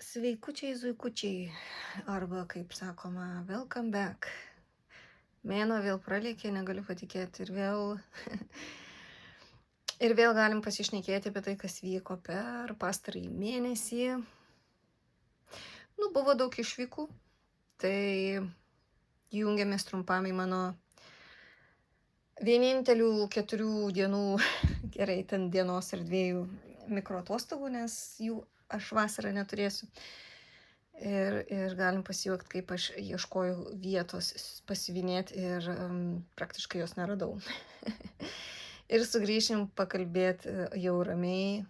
Sveikučiai, zuikučiai, arba kaip sakoma, welcome back. Mėnuo vėl pralėkė, negaliu patikėti ir vėl galim pasišnekėti apie tai, kas vyko per pastarąjį mėnesį. Buvo daug išvykų, tai jungiamės trumpam į mano vienintelių 4 dienų, gerai, ten dienos ir 2 mikroatostogų, nes jų aš vasarą neturėsiu. Ir galim pasijuokti, kaip aš ieškojau vietos pasiuvinėti ir praktiškai jos neradau. Ir sugrįšim pakalbėti jau ramiai,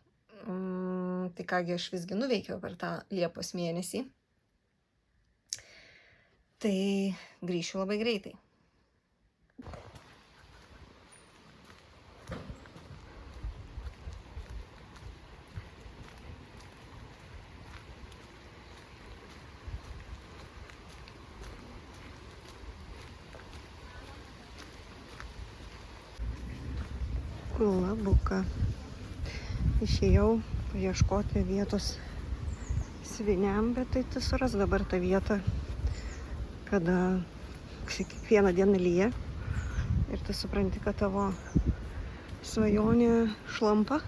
tai kągi aš visgi nuveikiau per tą Liepos mėnesį. Tai grįšiu labai greitai. Labuka. Išėjau ieškoti vietos sviniam, bet tai tu suras dabar tą vietą, kada kiekvieną dieną lyja ir tu supranti, kad tavo svajonė šlampa.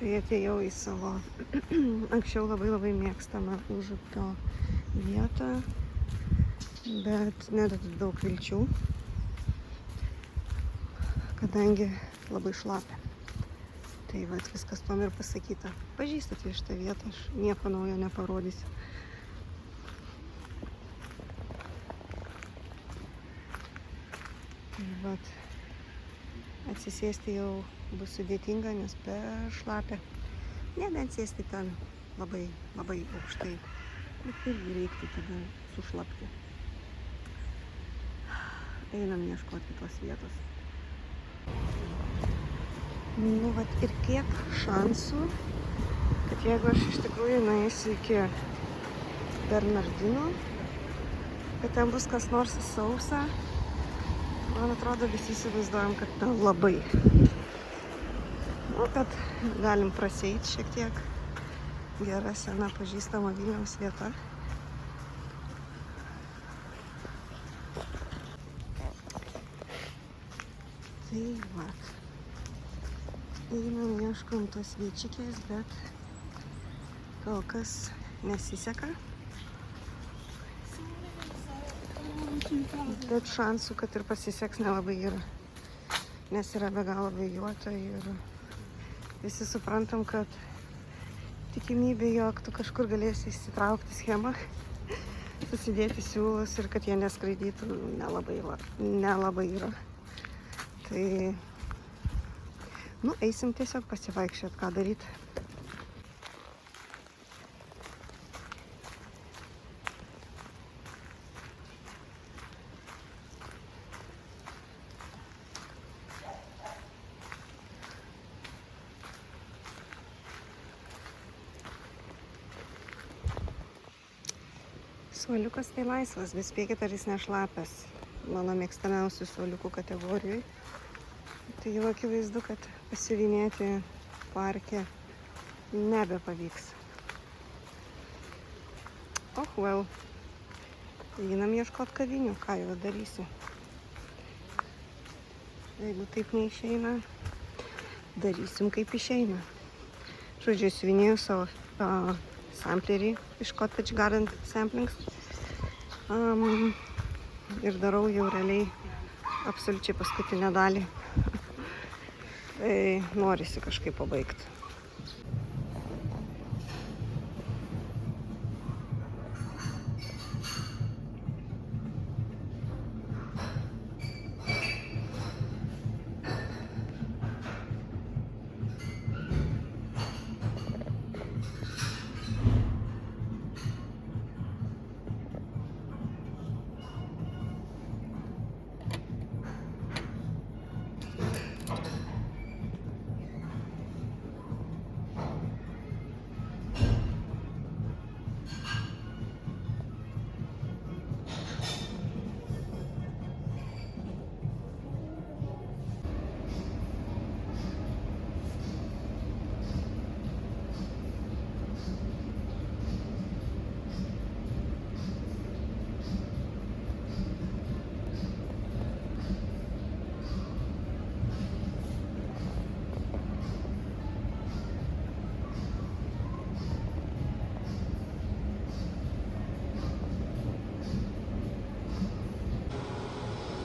Tai atėjau į savo anksčiau labai mėgstamą Užupio vietą, bet nededu daug vilčių, kadangi labai šlapia. Tai viskas tom ir pasakyta. Pažįstate šitą vietą, aš nieko naujo neparodysiu. Tai atsisėsti jau bus sudėtinga, nes per šlapia. Nebent sėsti ten labai aukštai, bet irgi reiktų tada sušlapti. Einam ieškoti kitos vietos. Ir kiek šansų, kad jeigu aš iš tikrųjų nueisiu iki Bernardinų, kad ten bus kas nors sausa, man atrodo visi įsivaizduojam, kad labai. Kad galim prasieiti šiek tiek. Gera sena pažįstama Vilniaus vieta. Tai einam, ieškom tos vyčikės, bet kol kas nesiseka. Bet šansų, kad ir pasiseks, nelabai yra, nes yra be galo vėjuota ir visi suprantam, kad tikimybė, jog tu kažkur galėsi įsitraukti schemą, susidėti siūlus ir kad jie neskraidytų, nelabai yra. Tai eisim tiesiog pasivaikščiot, ką daryti. Suoliukas tai laisvas, bet spėkit, ar jis nešlapias. Mano mėgstamiausių suoliukų kategorijai. Tai jau akivaizdu, kad pasiuvinėti parke nebepavyks. Einam ieškot kavinių, ką jau darysiu. Jeigu taip neišeina, darysim kaip išeina. Žodžiu, siuvinėjau savo samplerį iš Cottage Garden Samplings. Ir darau jau realiai absoliučiai paskutinę dalį. Tai norisi kažkaip pabaigti.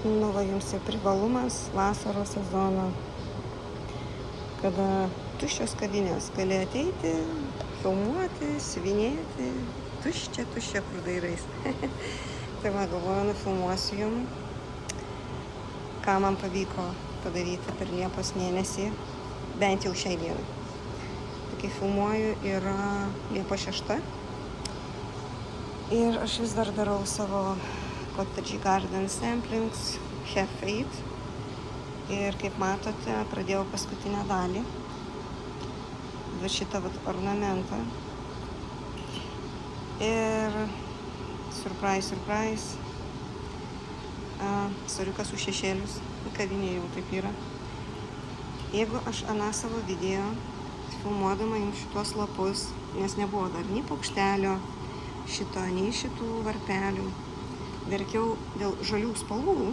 Nu, va, jums ir privalumas vasaros sezono, kada tuščios kavinės gali ateiti, filmuoti, siuvinėti, tuščia kur dairais. Tai va, galvoju, nufilmuosiu jum, ką man pavyko padaryti per Liepos mėnesį, bent jau šiai dienai. Tai kai filmuoju yra Liepos 6 ir aš vis dar darau savo Cottage Garden Samplings Have Faith ir kaip matote pradėjau paskutinę dalį, va šitą ornamentą ir surprise, soriukas už šešėlius, kavinė jau taip yra. Jeigu aš aną savo video filmuodama jums šitos lapus, nes nebuvo dar nei paukštelio šito, nei šitų varpelių, verkiau dėl žalių spalvų,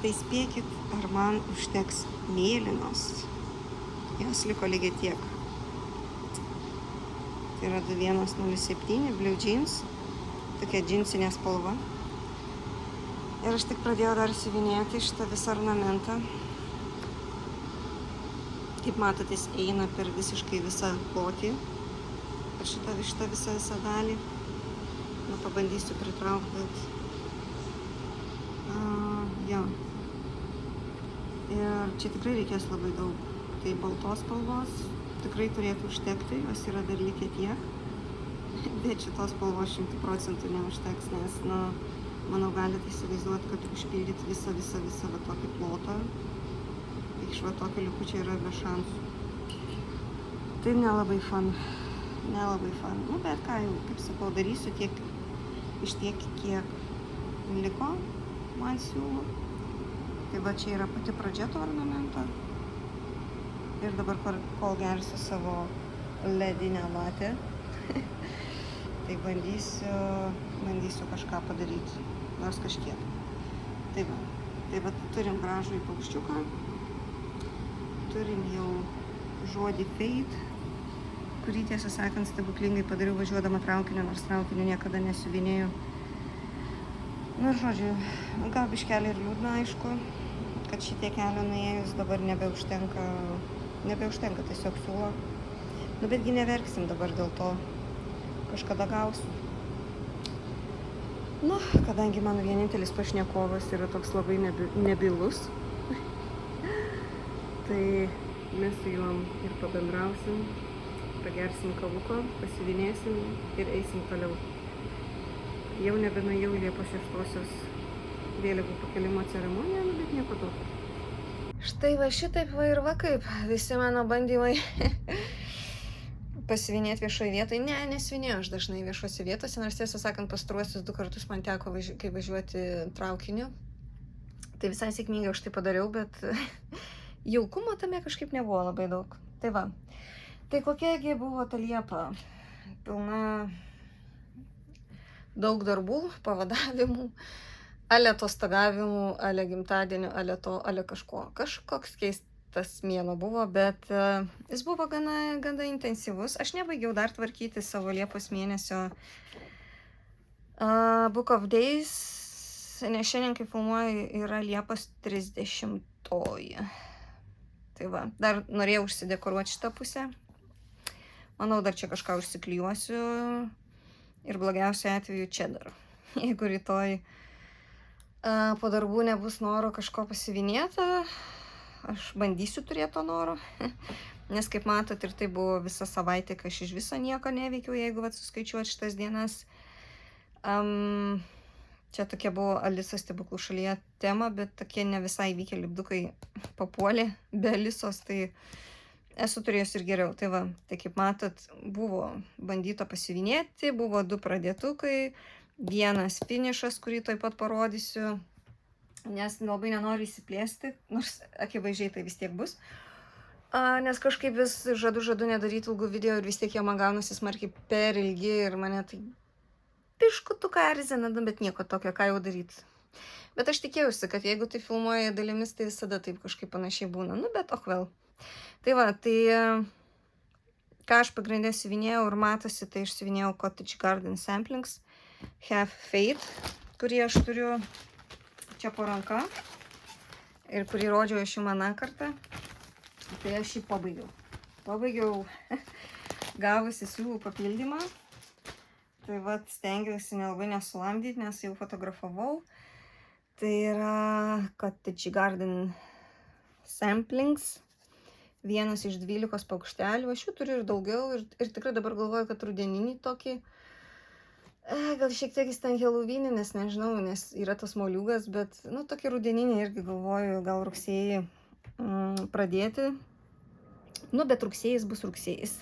tai spėkit, ar man užteks mėlynos. Jos liko lygiai tiek. Tai yra 2107 Blue Jeans, tokia džinsinė spalva. Ir aš tik pradėjau dar siuvinėti šitą visą ornamentą. Kaip matote, jis eina per visiškai visą plotį, per šitą visą dalį. Nu, pabandysiu pritraukti, bet jo. Ir čia tikrai reikės labai daug. Tai baltos spalvos tikrai turėtų užtekti, jos yra dar likę tiek. Bet šitos spalvos 100% neužteks, nes, nu, manau, galite įsivaizduoti, kad užpildyti visą va tokį plotą. Iš va tokio likučio yra be šansų. Tai nelabai fan. Nu, bet ką jau, kaip sakau, darysiu iš tiek, kiek liko man siūlų. Tai va čia yra pati pradžia to ornamento. Ir dabar, kol gersiu savo ledinę latę, tai bandysiu kažką padaryti, nors kažkiek. Tai va, turim gražų į paukščiuką, turim jau žodį fade, kurį, tiesą sakant, stebuklingai padariau važiuodama traukiniu, nors traukiniu niekada nesiuvinėjau. Nu ir žodžiu, gal biškelį ir liūdna, aišku, kad šitie kelio nuėjus dabar nebeužtenka tiesiog siūlo. Nu betgi neverksim dabar dėl to, kažkada gausiu. Nu, kadangi mano vienintelis pašnekovas yra toks labai nebylus, tai mes su juom ir pabendrausim, pagersim kavuko, pasiuvinėsim ir eisim toliau. Jau nebenuėjau į Liepos 6-osios vėliavų pakelimo ceremoniją, bet nieko daug. Štai va šitaip va ir va kaip visi mano bandymai pasiuvinėti viešoje vietoje. Ne, nesiuvinėjau aš dažnai viešose vietose, nors tiesą sakant, pastaruosius 2 kartus man teko kai važiuoti traukiniu. Tai visai sėkmingai aš tai padariau, bet jaukumo tame kažkaip nebuvo labai daug. Tai va. Tai kokiagi buvo ta Liepa? Pilna daug darbų, pavadavimų, ale atostogavimų, ale gimtadienio, ale to, ale kažko. Kažkoks keistas mėnuo buvo, bet jis buvo gana intensyvus. Aš nebaigiau dar tvarkyti savo Liepos mėnesio Book of Days, nes šiandien, kai filmuoju, yra Liepos 30-oji. Tai va, dar norėjau užsidekoruoti šitą pusę. Manau, dar čia kažką užsiklijuosiu ir blogiausiu atveju čia dar. Jeigu rytoj po darbų nebus noro kažko pasiuvinėti, aš bandysiu turėti to noro. Nes kaip matot, ir tai buvo visą savaitę, kai aš iš viso nieko neveikiau, jeigu suskaičiuoti šitas dienas. Čia tokia buvo Alisos stebuklų šalyje tema, bet tokie ne visai vykę lipdukai papuolė be Alisos, tai esu turėjus ir geriau. Tai va, tai kaip matot, buvo bandyta pasiuvinėti, buvo 2 pradėtukai, 1 finišas, kurį taip pat parodysiu, nes labai nenoriu įsiplėsti, nors akivaizdžiai tai vis tiek bus. Nes kažkaip vis žadu nedaryti ilgų video ir vis tiek jie man gaunasi smarkiai per ilgi ir mane tai piškutuką erzina, bet nieko tokio, ką jau daryti. Bet aš tikėjausi, kad jeigu tai filmuoja dalimis, tai visada taip kažkaip panašiai būna. Nu, bet vėl. Tai va, tai ką aš pagrindė siuvinėjau ir matosi, tai aš siuvinėjau Cottage Garden Samplings Have Faith, kurį aš turiu čia po ranka ir kurį rodžiau aš jums aną kartą, tai aš jį pabaigiau. Pabaigiau gavusi siūlų papildymą. Tai vat stengiausi nelabai nesulamdyti, nes jau fotografavau. Tai yra Cottage Garden Samplings. Vienas iš 12 paukštelių. Aš jų turiu ir daugiau. Ir tikrai dabar galvoju, kad rudeninį tokį. Gal šiek tiek jis ten Halloweenį, nes nežinau, nes yra tas moliūgas, bet, nu, tokį rudeninį irgi galvoju, gal rugsėjį pradėti. Nu, bet rugsėjis bus rugsėjis.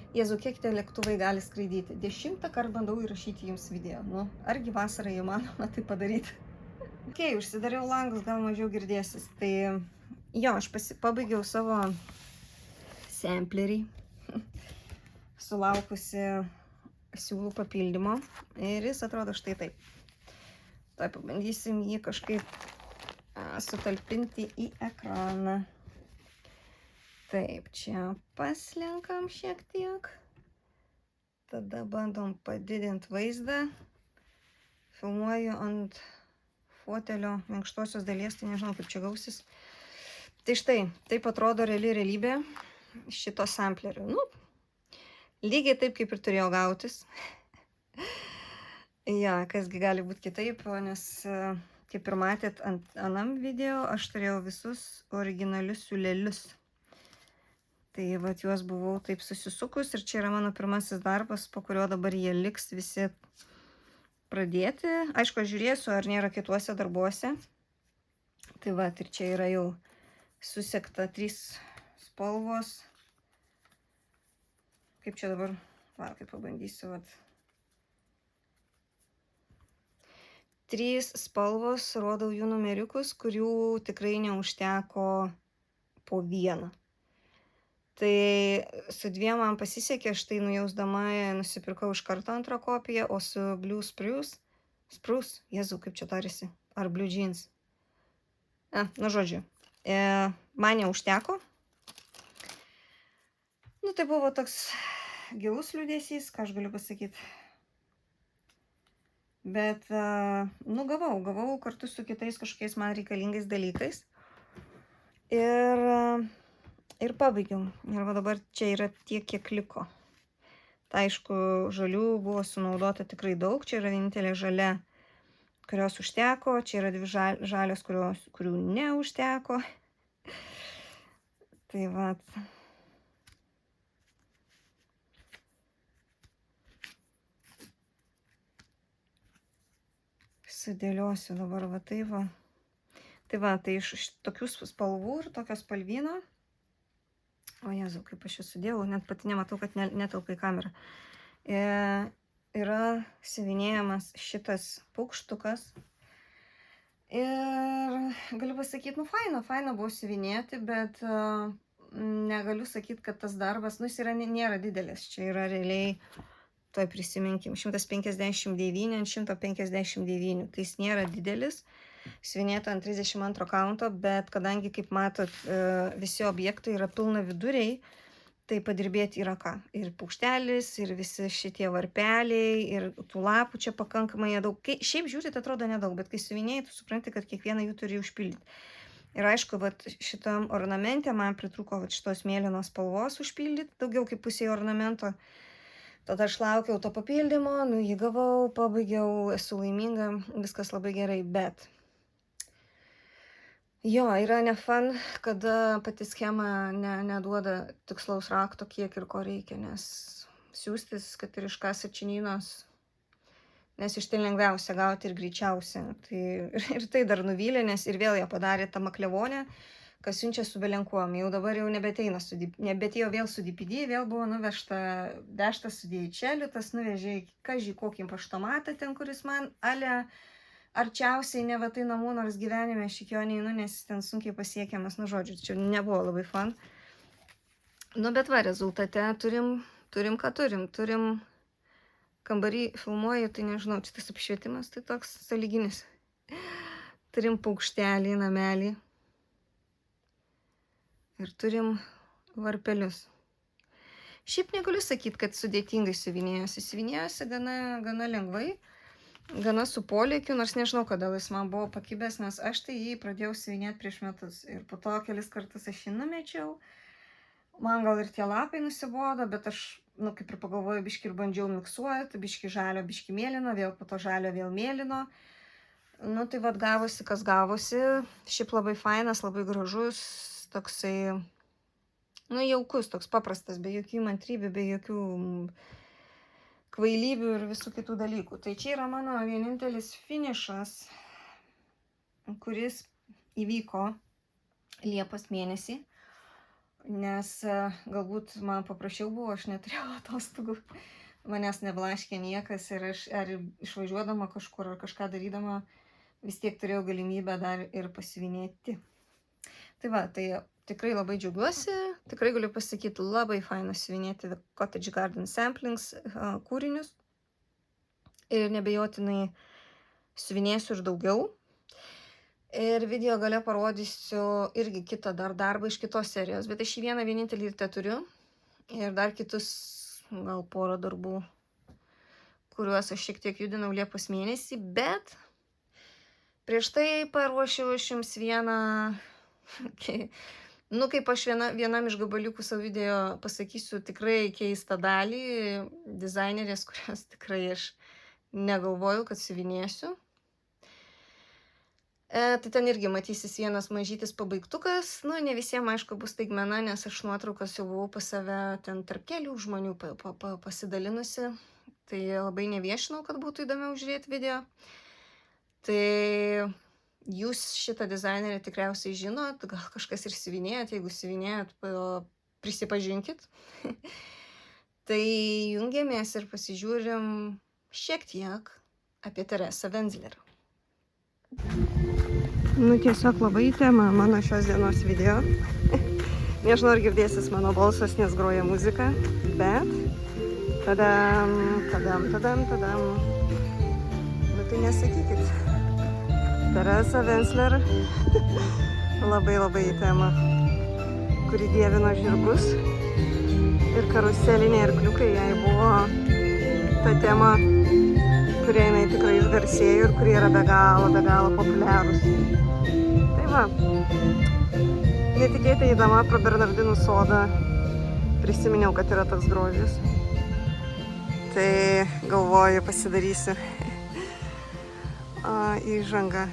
Jėzu, kiek tie lėktuvai gali skraidyti. 10 kartą bandau įrašyti jums video. Nu, argi vasarą įmanoma tai padaryti? Ok, užsidariau langus, gal mažiau girdėsis. Tai jo, aš pabaigiau savo samplerį. Sulaukusi siūlų papildymo. Ir jis atrodo štai taip. Tai pabandysim jį kažkaip sutalpinti į ekraną. Taip, čia paslenkam šiek tiek. Tada bandom padidinti vaizdą. Filmuoju ant fotelio minkštosios dalies, tai nežinau, kaip čia gausis. Tai štai, taip atrodo reali realybė šito samplerio. Nu, lygiai taip, kaip ir turėjo gautis. Ja, kasgi gali būti kitaip, nes kaip ir matėt anam video, aš turėjau visus originalius siūlelius. Tai vat juos buvau taip susisukus ir čia yra mano pirmasis darbas, po kurio dabar jie liks visi pradėti. Aišku, aš žiūrėsiu, ar nėra kituose darbuose. Tai vat ir čia yra jau susekta 3 spalvos. Kaip čia dabar, kaip pabandysiu, vat. 3 spalvos, rodau jų numeriukus, kurių tikrai neužteko po vieną. Tai su 2 man pasisekė, aš tai nujausdama nusipirkau iš karto antrą kopiją, o su Blue Spruce, Jėzau, kaip čia tarėsi, ar Blue Jeans. Nu žodžiu, man neužteko. Nu tai buvo toks gilus liūdesys, ką aš galiu pasakyti. Bet, nu gavau kartu su kitais kažkokiais man reikalingais dalykais. Ir pabaigiau. Ir va dabar čia yra tiek, kiek liko. Tai aišku, žalių buvo sunaudota tikrai daug. Čia yra vienintelė žalia, kurios užteko. Čia yra 2 žalios, kurių neužteko. Tai va. Sudėliosiu dabar va tai va. Tai va, tai iš tokių spalvų ir tokio spalvyno. O Jėzau, kaip aš čia sudėjau, net pati nematau, kad netelpa į kamerą. Yra siuvinėjamas šitas paukštukas. Ir galiu pasakyti, nu faina buvo siuvinėti, bet negaliu sakyti, kad tas darbas, nu jis nėra didelis. Čia yra realiai, toj prisiminkim, 159 ant 159. Tai jis nėra didelis. Siuvinėta ant 32 kaunto, bet kadangi, kaip matot, visi objektai yra pilna viduriai, tai padirbėti yra ką. Ir paukštelis, ir visi šitie varpeliai, ir tų lapų čia pakankamai nedaug. Šiaip žiūrėt, atrodo nedaug, bet kai siuvinėjai, tu supranti, kad kiekvieną jų turi užpildyti. Ir aišku, vat, šitam ornamente man pritruko vat, šitos mėlynos spalvos užpildyti, daugiau kaip pusė ornamento. Tada aš laukiau to papildymo, nu jį gavau, pabaigiau, esu laiminga, viskas labai gerai, bet jo, yra ne fan, kada pati schema neduoda tikslaus rakto, kiek ir ko reikia, nes siūstis, kad ir iš kasačinynos, nes iš ten lengviausia gauti ir greičiausia. Tai, ir tai dar nuvylė, nes ir vėl jie padarė tą maklevonę, kas siunčia su belenkuom. Jau dabar jau nebetėjo vėl su DPD, vėl buvo vežtas su DHL, tas nuvežė kokį paštomatą ten, kuris man arčiausiai ne va tai namų, nors gyvenime aš iki jo neinu, nes jis ten sunkiai pasiekiamas, nu žodžiu, čia nebuvo labai fan. Nu bet va, rezultate turim ką turim kambarį filmuoju, tai nežinau, čia tas apšvietimas, tai toks sąlyginis. Turim paukštelį, namelį ir turim varpelius. Šiaip negaliu sakyti, kad sudėtingai siuvinėjosi gana lengvai. gana su polėkiu, nors nežinau, kodėl jis man buvo pakibęs, nes aš tai jį pradėjau siuvinėti prieš metus ir po to kelis kartus aš jį numečiau. Man gal ir tie lapai nusibodo, bet aš, kaip ir pagalvoju, biški ir bandžiau miksuoti, biški žalio, biški mėlyno, vėl po to žalio, vėl mėlyno. Tai vad gavosi, kas gavosi. Šiaip labai fainas, labai gražus, toksai, jaukus, toks paprastas, be jokių mantrybių, be jokių kvailybių ir visų kitų dalykų. Tai čia yra mano vienintelis finišas, kuris įvyko Liepos mėnesį, nes galbūt man paprasčiau buvo, aš neturėjau atostogų, manęs neblaškė niekas ir aš ar išvažiuodama kažkur ar kažką darydama vis tiek turėjau galimybę dar ir pasiuvinėti. Tai va, tai tikrai labai džiaugiuosi, tikrai galiu pasakyti, labai faina siuvinėti The Cottage Garden Samplings kūrinius ir nebejotinai siuvinėsiu ir daugiau. Ir video gale parodysiu irgi kitą dar darbą iš kitos serijos, bet aš jį vienintelį ir teturiu. Ir dar kitus gal porą darbų, kuriuos aš šiek tiek judinau Liepos mėnesį, bet prieš tai paruošiau aš jums vieną, kaip aš vienam iš gabaliukų savo video pasakysiu tikrai keistą dalį dizainerės, kurios tikrai aš negalvojau, kad siuvinėsiu. Tai ten irgi matysis vienas mažytis pabaigtukas, ne visiems aišku bus staigmena, nes aš nuotraukas jau buvau pas save ten tarp kelių žmonių pasidalinusi, tai labai neviešinau, kad būtų įdomiau žiūrėti video. Tai jūs šitą dizainerį tikriausiai žinot, gal kažkas ir siuvinėjot, jeigu siuvinėjot, prisipažinkit. Tai jungiamės ir pasižiūrim šiek tiek apie Teresą Wenzler. Tiesiog labai į temą mano šios dienos video. Nežinau, ar girdėsis mano balsas, nes groja muzika, bet tadam. Tai nesakykit. Teresa Wenzler labai į temą, kuri dievino žirgus ir karuseliniai arkliukai, jai buvo ta tema, kurie jinai tikrai išgarsėjo ir kurie yra be galo populiarūs. Tai va, netikėtai įdama pro Bernardinų sodą prisiminiau, kad yra toks grožis. Tai galvoju, pasidarysiu įžangą,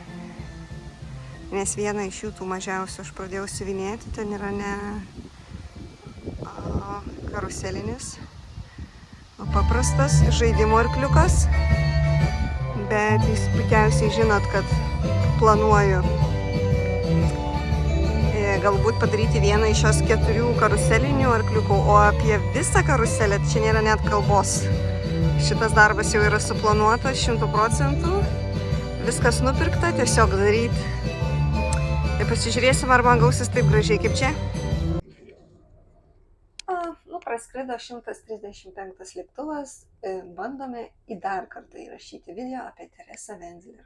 nes vieną iš jų tų mažiausių aš pradėjau siuvinėti, ten yra ne karuselinis, o paprastas žaidimo arkliukas. Bet jūs puikiausiai žinot, kad planuoju galbūt padaryti vieną iš šios 4 karuselinių arkliukų, o apie visą karuselę čia nėra net kalbos. Šitas darbas jau yra suplanuotas 100%, viskas nupirkta, tiesiog daryti. Tai pasižiūrėsim, ar man gausis taip gražiai kaip čia. Praskrido 135 lėktuvas, bandome dar kartą įrašyti video apie Teresą Wenzler.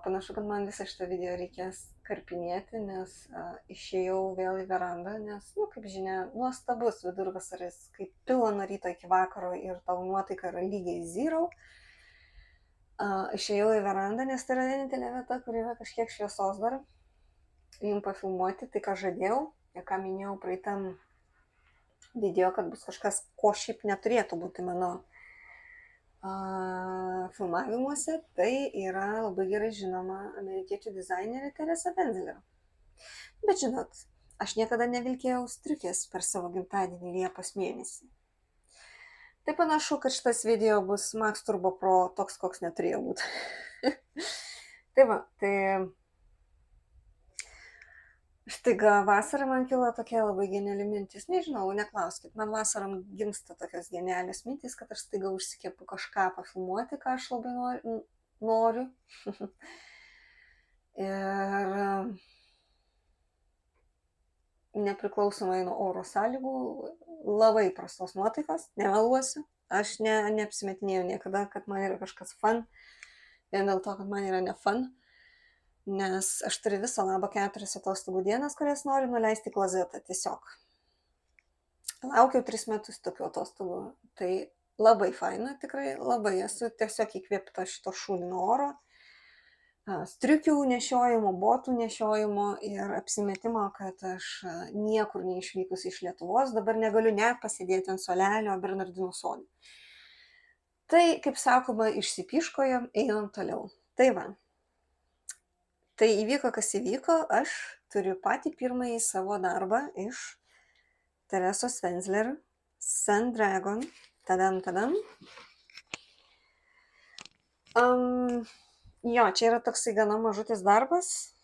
Panašu, kad man visą šitą video reikės karpinėti, nes išėjau vėl į verandą, nes, kaip žinia, nuostabus vidurvasaris, kaip pila nuo ryto iki vakaro ir tau nuotaika yra lygiai zero. Išėjau į verandą, nes tai yra vienintelė vieta, kur yra kažkiek šviesos dar. Jums pafilmuoti tai, ką žadėjau. Ir ką minėjau praeitam video, kad bus kažkas, ko šiaip neturėtų būti mano filmavimuose, tai yra labai gerai žinoma amerikiečių dizainerė Teresa Wenzler. Bet žinot, aš niekada nevilkėjau striukės per savo gimtadienį Liepos mėnesį. Tai panašu, kad šitas video bus Max Turbo Pro toks, koks neturėjo būti. Tai va, tai... Staiga vasarą man kilo tokia labai geniali mintis, nežinau, neklauskit, man vasaram gimsta tokios genialios mintis, kad aš staiga užsikepu kažką pafilmuoti, ką aš labai noriu. Ir nepriklausomai nuo oro sąlygų, labai prastos nuotaikos, nemeluosiu, aš neapsimetinėjau niekada, kad man yra kažkas fun, vien dėl to, kad man yra ne fun. Nes aš turiu viso labo 4 atostogų dienas, kurias noriu nuleisti klozetą tiesiog. Laukiau 3 metus tokių atostogų, tai Labai faina, tikrai labai. Esu tiesiog įkvėpta šito šūdino oro. Striukių nešiojimo, botų nešiojimo ir apsimetimo, kad aš niekur neišvykus iš Lietuvos, dabar negaliu net pasėdėti ant suolelio Bernardinų sode. Tai, kaip sakoma, išsipiškojo, einam toliau. Tai va. Tai įvyko, kas įvyko, aš turiu patį pirmąjį savo darbą iš Teresos Venzler, Sandragon. Tadam. Jo, čia yra toksai gana mažutis darbas.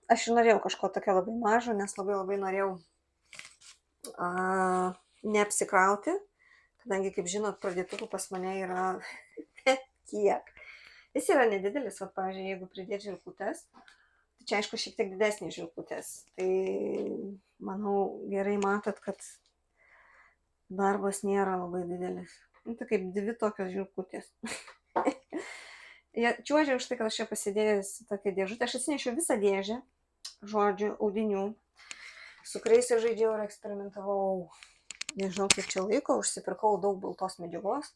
Aš norėjau kažko tokio labai mažo, nes labai norėjau neapsikrauti, kadangi, kaip žinot, pradėtukų pas mane yra kiek. Jis yra nedidelis, pavyzdžiui, jeigu pridėti žirkutės, tai čia aišku šiek tiek didesnės žirkutės. Tai manau, gerai matot, kad darbas nėra labai didelis. Tai kaip dvi tokios žirkutės. Čiuožiau už tai, kad aš čia pasidėjęs tokią dėžutę. Aš atsinešiau visą dėžę, žodžiu, audinių, su kuriais ir žaidžiau ir eksperimentavau, nežinau kiek čia laiko, užsipirkau daug baltos medžiagos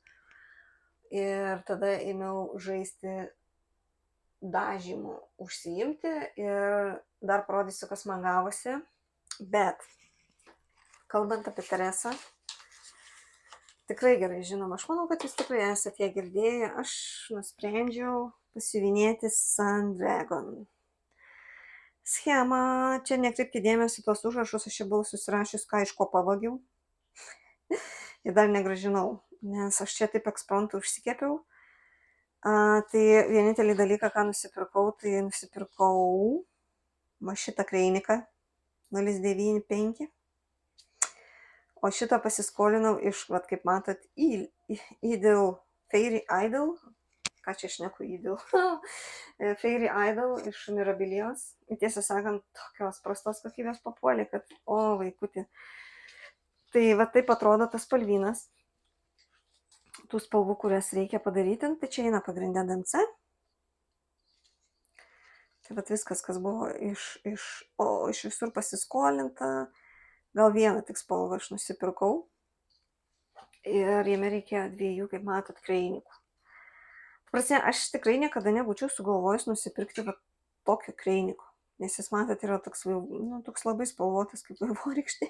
ir tada ėmiau žaisti dažymų, užsiimti ir dar parodysiu, kas man gavosi. Bet, kalbant apie Teresą, tikrai gerai žinoma, aš manau, kad jūs tikrai esate ją girdėję, aš nusprendžiau pasiuvinėti Sandragon schemą. Čia nekreipkite dėmesį tuos užrašus, aš čia buvau susirašius, ką iš ko pavagiau. Ir dar negrąžinau, nes aš čia taip ekspromtu užsikepiau. Tai vienintelį dalyką, ką nusipirkau, tai nusipirkau šitą kreiniką 095. O šitą pasiskolinau iš, kaip matot, Idol, Fairy Idol. Ką čia šneku Idol? Fairy Idol iš Mirabilijos. Tiesą sakant, tokios prastos kokybės papuolė, kad, o vaikutį. Tai va taip atrodo tas spalvynas. Tų spalvų, kurias reikia padaryti, tai čia eina pagrindė DMC. Tai va viskas, kas buvo iš visur pasiskolinta. Gal vieną tik spalvą aš nusipirkau. Ir jame reikėjo 2, kaip matot, kreinikų. Prasme, aš tikrai niekada nebūčiau sugalvojus nusipirkti tokio kreiniko. Nes jis, matot, yra toks labai spalvotas kaip vaivorykštė.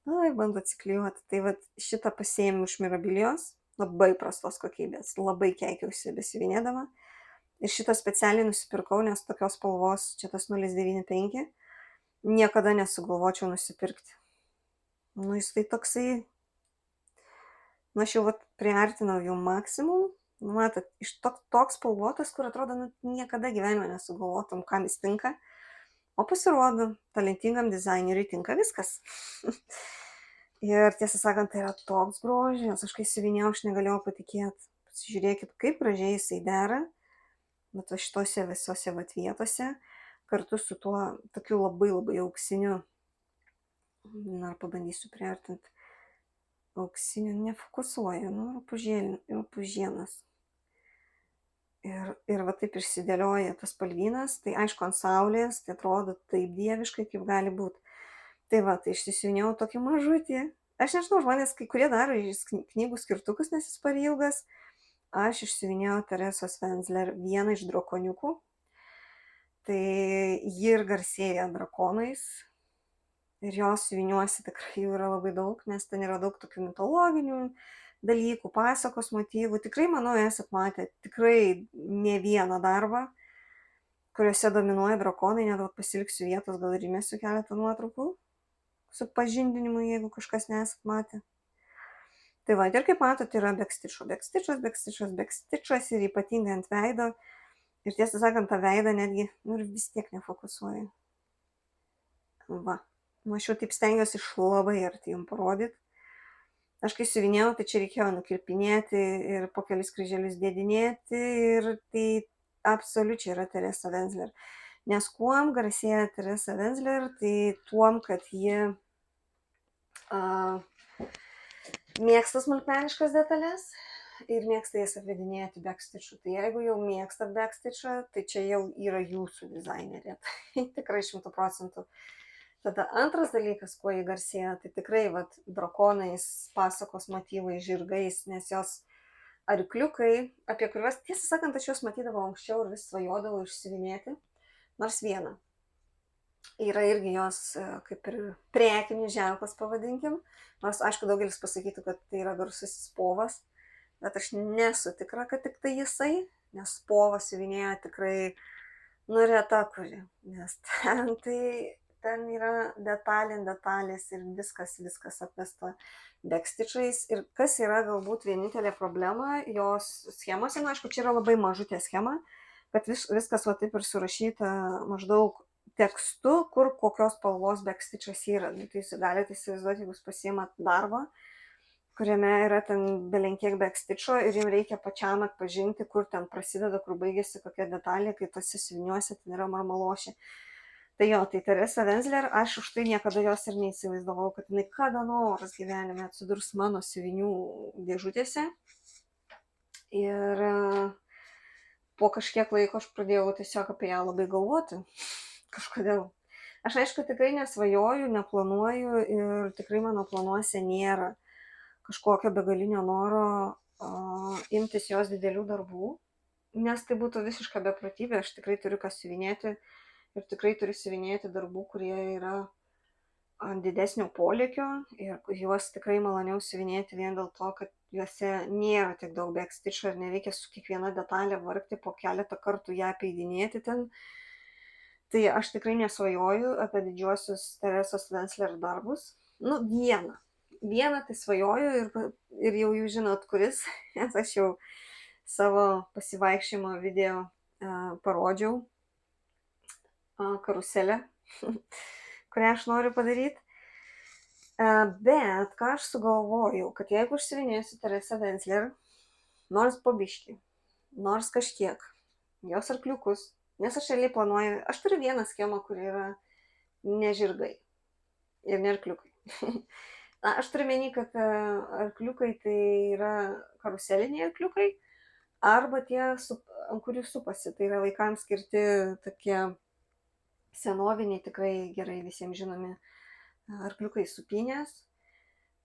Ir bando atsiklijuoti. Tai va šitą pasiėmiau iš Mirabilijos. Labai prastos kokybės. Labai keikiausi besivinėdama. Ir šitą specialiai nusipirkau, nes tokios spalvos, čia tas 095, niekada nesugalvočiau nusipirkti. Jis tai toksai, aš jau priartinau jau maksimum. Matot, iš toks spalvotas, kur atrodo, niekada gyvenime nesugalvotum, kam jis tinka. O pasirodo, talentingam dizaineriui tinka viskas. Ir tiesą sakant, tai yra toks grožis, aš kai siuvinėjau, aš negalėjau patikėti. Pasižiūrėkit, kaip gražiai jisai dera, bet šitose visose vietose, kartu su tuo tokiu labai auksiniu, pabandysiu priartinti, auksiniu, nefokusuoju, rupūžienas. Ir va taip išsidėlioja tas spalvynas, tai aišku ant saulės, tai atrodo taip dieviškai, kaip gali būti. Tai va, tai išsisiunėjau tokį mažutį. Aš nežinau, žmonės kai kurie daro knygų skirtukus, nes jis per ilgas. Aš išsiunėjau Teresos Venzler vieną iš drakoniukų. Tai ji ir garsėja drakonais. Ir jos siuviniuosi tikrai jų yra labai daug, nes ten yra daug tokių mitologinių dalykų, pasakos motyvų. Tikrai, manau, esat matę tikrai ne vieną darbą, kuriuose dominuoja drakonai, net pasiliksiu vietos, gal ir įmesiu keletą nuotraukų su pažindinimu, jeigu kažkas nesat matę. Tai va, ir kaip matot, yra bekstičas ir ypatingai ant veido. Ir tiesą sakant, tą veidą netgi, vis tiek nefokusuoju. Va, aš jau taip stengiuosi iš labai arti jums parodyti. Aš kai siuvinėjau, tai čia reikėjo nukirpinėti ir po kelis kryželius dėdinėti ir tai absoliučiai yra Teresa Venzler. Nes kuom garsėja Teresa Venzler, tai tuom, kad ji mėgsta smulkmeniškas detalės ir mėgsta jas apvedinėti backstitch'u. Tai jeigu jau mėgstat backstitch'ą, tai čia jau yra jūsų dizainerė. Tai tikrai 100%. Tada antras dalykas, kuo jį garsėja, tai tikrai vat, drakonais, pasakos motyvais, žirgais, nes jos arkliukai, apie kuriuos, tiesą sakant, aš juos matydavau anksčiau ir vis svajodavau išsivinėti, nors vieną. Yra irgi jos kaip ir prekinis ženklas, pavadinkim, nors aišku daugelis pasakytų, kad tai yra garsusis povas, bet aš nesu tikra, kad tik tai jisai, nes povas siuvinėja tikrai reta kuri, nes ten yra detalės ir viskas apvesta backstitchais. Ir kas yra galbūt vienintelė problema, jos schemose, na aišku, čia yra labai mažutė schema, kad viskas va taip ir surašyta maždaug tekstu, kur kokios spalvos backstitchas yra. Tai jūs galite įsivaizduoti, jeigu jūs pasiimat darbą, kuriame yra ten belenkiek backstitcho ir jums reikia pačiam atpažinti, kur ten prasideda, kur baigėsi kokia detalė, kai tose siuviniuose ten yra marmalošė. Tai jo, tai Teresa Wenzler, aš už tai niekada jos ir neįsivaizdavau, kad jinai kada nors gyvenime atsidurs mano siuvinių dėžutėse. Ir po kažkiek laiko aš pradėjau tiesiog apie ją labai galvoti. Kažkodėl. Aš aišku tikrai nesvajoju, neplanuoju ir tikrai mano planuose nėra kažkokio begalinio noro imtis jos didelių darbų, nes tai būtų visiška beprotybė, aš tikrai turiu ką siuvinėti ir tikrai turiu siuvinėti darbų, kurie yra ant didesnio polėkio ir juos tikrai maloniau siuvinėti vien dėl to, kad juose nėra tiek daug backstitcho ir nereikia su kiekviena detalė vargti po keletą kartų ją apeidinėti ten. Tai aš tikrai nesvajoju apie didžiuosius Teresos Wenzler darbus. Nu, vieną tai svajoju ir jau jūs žinot kuris, nes aš jau savo pasivaikščiojimo video parodžiau karuselę, kurią aš noriu padaryti. Bet ką aš sugalvojau, kad jeigu užsivinėsiu Teresą Wenzler, nors po biškį, nors kažkiek, jos arkliukus, nes aš realiai planuoju, aš turiu vieną schemą, kur yra ne žirgai ir ne arkliukai. Aš turiu menį, kad arkliukai tai yra karuseliniai arkliukai, arba tie, ant kurių supasi, tai yra vaikams skirti tokie senoviniai, tikrai gerai visiems žinomi arkliukai supynės.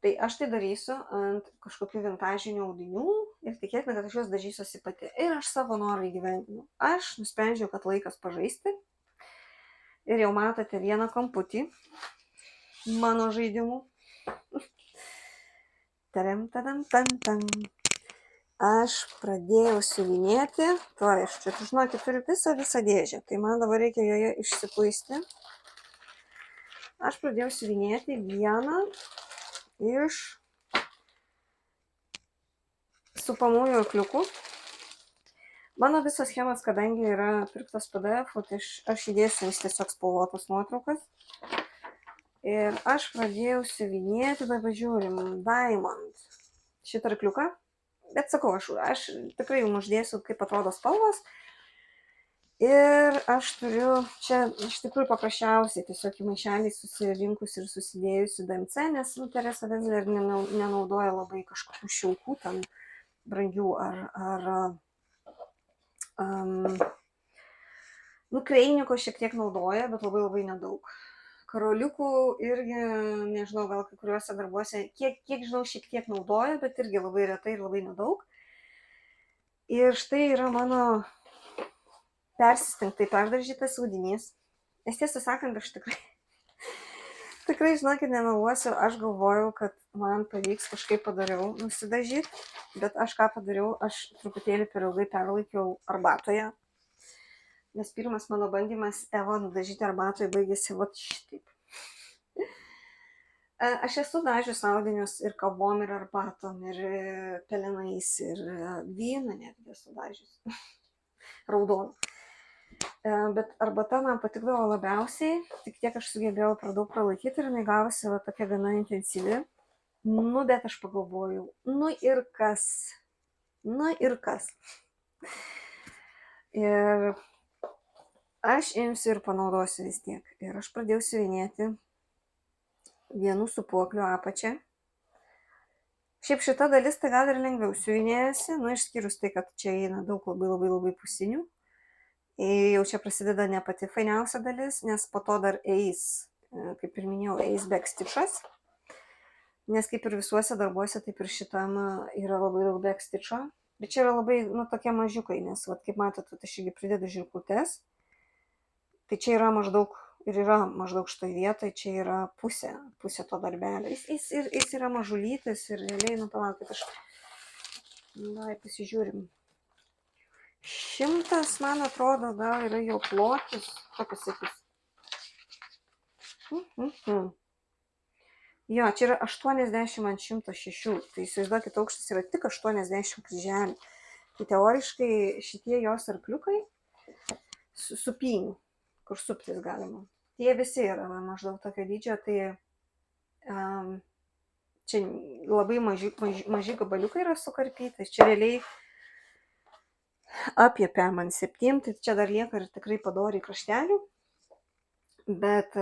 Tai aš tai darysiu ant kažkokių vintažinių audinių ir tikėtina, kad aš juos dažysiuosi pati. Ir aš savo norą įgyvendinu. Aš nusprendžiau, kad laikas pažaisti. Ir jau matote vieną kamputį mano žaidimų. Aš pradėjau siuvinėti. Tuoj, aš čia, žinokit, turiu visą dėžę. Tai man dabar reikia joje išsipuisti. Aš pradėjau siuvinėti vieną iš supamųjų arkliukų. Mano visos schemas, kadangi yra pirktos PDF, tai aš įdėsiu vis tiesiog spalvotas nuotraukas. Ir aš pradėjau siuvinėti, dabar žiūrim, Diamond šitą arkliuką. Bet sakau, aš tikrai jums uždėsiu, kaip atrodo spalvos. Ir aš turiu čia iš tikrųjų paprasčiausiai tiesiog į maišelį susirinkus ir susidėjusi DMC, nes Teresa Wenzler nenaudoja labai kažkokių šilkų, ten brangių kreiniko šiek tiek naudoja, bet labai nedaug. Karoliukų irgi, nežinau, gal kai kuriuose darbuose, kiek žinau, šiek tiek naudoja, bet irgi labai retai ir labai nedaug. Ir štai yra mano persistengtai perdažytas audinys. Nes tiesą sakant, aš tikrai, žinokit, nemeluosiu, aš galvojau, kad man pavyks kažkaip padariau nusidažyti, bet aš ką padariau, aš truputėlį per ilgai perlaikiau arbatoje. Nes pirmas mano bandymas Evo nudažyti arbatoje baigėsi vat šitaip. Aš esu dažius audinius ir kalbom, ir arbatom, ir pelenais, ir vyną netgi esu dažius. Raudoną. Bet arbata man patikdavo labiausiai, tik tiek aš sugebėjau per daug pralaikyti ir jinai gavosi va tokia gana intensyvi. Nu, bet aš pagalvojau, nu ir kas. Ir aš imsiu ir panaudosiu vis tiek. Ir aš pradėjau siuvinėti vienų sūpuoklių apačią. Šiaip šita dalis tai gal ir lengviau siuvinėjasi, nu išskyrus tai, kad čia eina daug labai pusinių. Ir jau čia prasideda ne pati fainiausia dalis, nes po to dar eis kaip ir minėjau, Ace backstitchas. Nes kaip ir visuose darbuose, taip ir šitam yra labai daug backstitcho. Bet čia yra labai, tokie mažiukai, nes, kaip matote, aš irgi pridedu žirklutes. Tai čia yra maždaug šitoj vietoje, čia yra pusė to darbelio. Jis yra mažulytis ir realiai, palaukit, pasižiūrim. 100, man atrodo, gal yra jo plotis, tokius sakys. Jo, čia yra 80 ant 106, tai įsivaizduokit, aukštas yra tik 80 kryželių. Tai teoriškai šitie jos arkliukai supynių, kur suptis galima. Tie visi yra maždaug tokio dydžio, tai čia labai maži gabaliukai yra sukarpyti, čia realiai apie man 7, tai čia dar lieka ir tikrai padoriai kraštelių, bet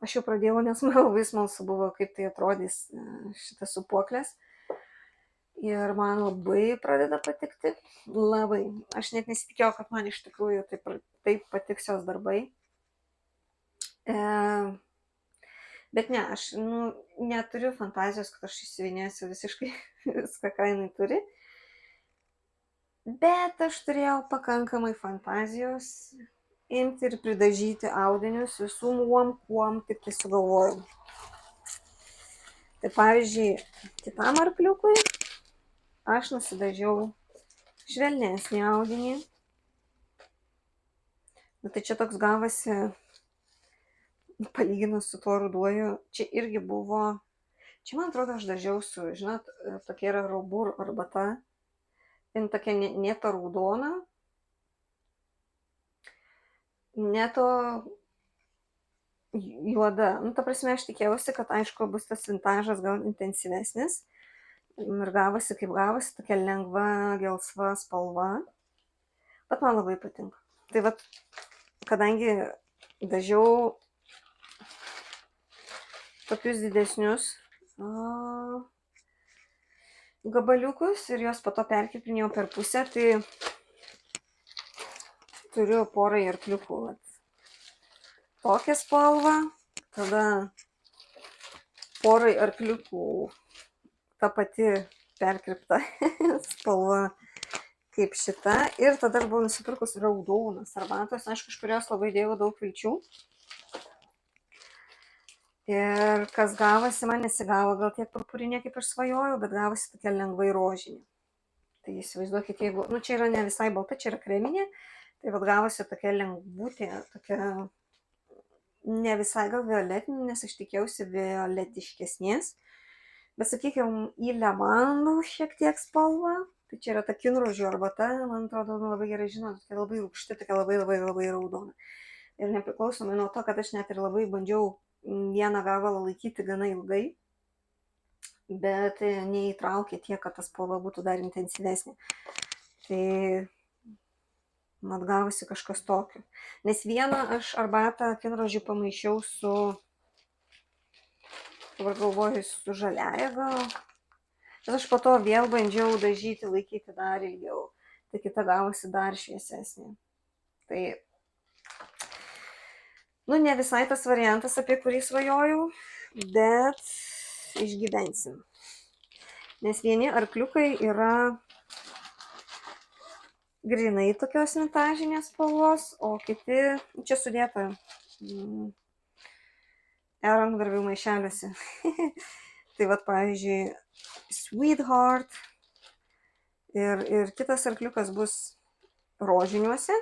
aš jau pradėjau, nes man labai smalsu buvo, kaip tai atrodys šitas supuoklės. Ir man labai pradeda patikti. Labai. Aš net nesitikėjau, kad man iš tikrųjų taip patiks jos darbai. Bet ne, aš neturiu fantazijos, kad aš įsivinėsiu visiškai viską, ką jinai turi. Bet aš turėjau pakankamai fantazijos imti ir pridažyti audinius visum kuom tik tai sugalvojau. Tai pavyzdžiui, kitam arkliukui aš nusidažiau švelnesnį audinį. Tai čia toks gavosi, palyginus su tuo ruduoju, čia irgi buvo, čia man atrodo aš dažiau su, žinot, tokia yra Robur arbata. Jin tokia ne ta raudona, ne to juoda. Ta prasme, aš tikėjausi, kad aišku bus tas vintažas gal intensyvesnis. Ir gavosi kaip gavosi, tokia lengva, gelsva spalva. Bet man labai patinka. Tai vat, kadangi dažiau tokius didesnius gabaliukus ir juos po to perkirpinėjau per pusę, tai turiu porai arkliukų. Tokią spalvą, tada porai arkliukų ta pati perkirpta spalva kaip šita. Ir tada aš buvau nusipirkus raudonas arbatos, aišku, iš kurios labai dėjau daug vilčių. Ir kas gavosi, man nesigavo gal tiek purpurinė, kaip aš svajojau, bet gavosi tokia lengvai rožinė. Tai įsivaizduokit, jeigu, čia yra ne visai balta, čia yra kreminė, tai vat gavosi tokia lengvutė, tokia ne visai gal violetinė, nes aš tikėjausi violetiškesnės. Bet sakykime, į lemandų šiek tiek spalvą, tai čia yra ta kinrožių arbata, man atrodo, labai gerai žinot, tokia labai rūgšti, tokia labai raudona. Ir nepriklausomai nuo to, kad aš net ir labai bandžiau vieną gabalą laikyti gana ilgai, bet neįtraukė tiek, kad ta spalva būtų dar intensyvesnė. Tai mat gavosi kažkas tokio. Nes vieną aš arbatą kinrožių pamaišiau su, dabar galvoju, su žaliaja gal. Bet aš po to vėl bandžiau dažyti, laikyti dar ilgiau. Tai kita gavosi dar šviesesnė. Tai ne visai tas variantas, apie kurį svajojau, bet išgyvensim. Nes vieni arkliukai yra grinai tokios vintažinės spalvos, o kiti čia sudėta rankdarbių maišeliuose. Tai vat, pavyzdžiui, Sweetheart ir kitas arkliukas bus rožiniuose.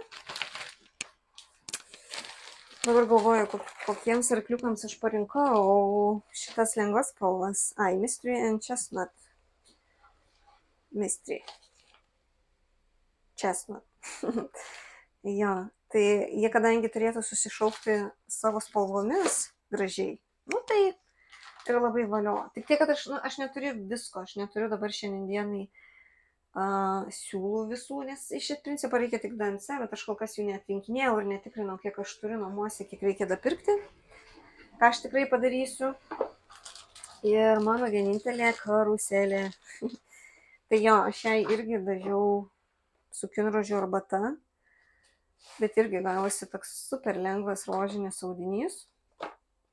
Dabar galvoju, kokiems arkliukams aš parinkau šitas lengvas spalvas. Mystery and Chestnut. Mystery. Chestnut. Jo, tai jie kadangi turėtų susišaukti savo spalvomis gražiai, tai yra labai valio. Tik tiek, kad aš neturiu visko, aš neturiu dabar šiandienai siūlų visų, nes iš principo reikia tik DNC, bet aš kol kas jų netrinkinėjau ir netikrinau, kiek aš turiu namuose, kiek reikia dapirkti, ką aš tikrai padarysiu. Ir mano vienintelė karuselė. Tai jo, aš jai irgi dažiau su kinrožių arbata, bet irgi gavosi toks super lengvas rožinis audinys.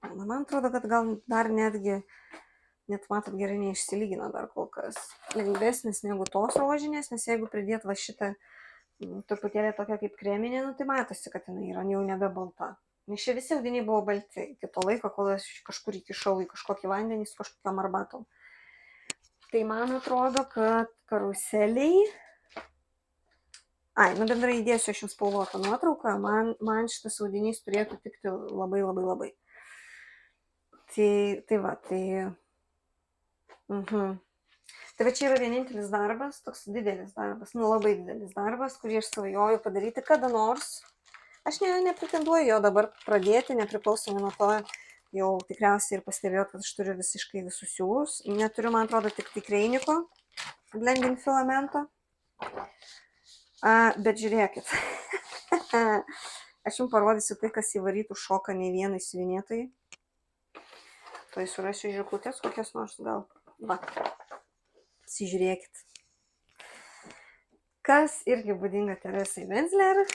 Na, man atrodo, kad gal dar netgi, net matot, gerai neišsilygina dar kol kas. Lengvesnis negu tos rožinės, nes jeigu pridėt va šitą truputėlį tokia kaip kreminė, nu, tai matosi, kad jinai yra jau nebe balta. Nes čia visi audiniai buvo balti iki to laiko, kol aš kažkur įkišau į kažkokį vandenį su kažkokiam arbatom. Tai man atrodo, kad karuseliai... Ai, nu bendrai įdėsiu aš jums spalvotą nuotrauką, man šitas audinys turėtų tikti labai labai labai. Tai va, tai... Tai va čia yra vienintelis darbas, toks didelis darbas, nu labai didelis darbas, kurį aš svajoju padaryti kada nors. Aš nepretenduoju jo dabar pradėti, nepriklausomai nuo to, jau tikriausiai ir pastebėjau, kad aš turiu visiškai visus siūlus. Neturiu, man atrodo, tik Reiniko blending filamento. Bet žiūrėkit. Aš jums parodysiu tai, kas įvarytų šoką nei vienai siuvinėtojai. Tai surasiu žirklutės kokias nors gal. Va. Pasižiūrėkit. Kas irgi būdinga Teresai Wenzler.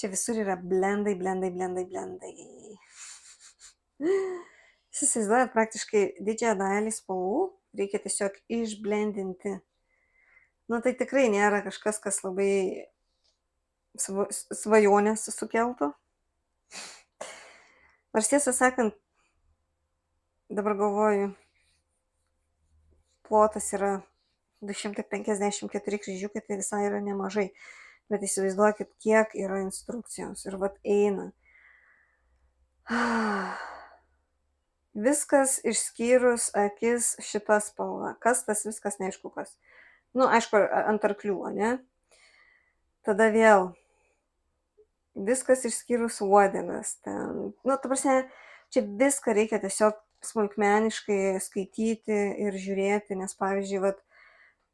Čia visur yra blendai. Jūs įsivaizduojat, praktiškai didžiąją dalį spalvų reikia tiesiog išblendinti. Nu, tai tikrai nėra kažkas, kas labai svajonės sukeltų. Nors tiesą sakant, dabar galvoju, plotas yra 254 kryžiukai, tai visai yra nemažai. Bet įsivaizduokit, kiek yra instrukcijos. Ir vat eina. Viskas išskyrus akis šita spalva. Kas tas viskas, neaišku kas. Nu, aišku, ant arklių, ne? Tada vėl. Viskas išskyrus uodegas. Ten. Nu, ta prasme, čia viską reikia tiesiog smulkmeniškai skaityti ir žiūrėti, nes, pavyzdžiui, vat,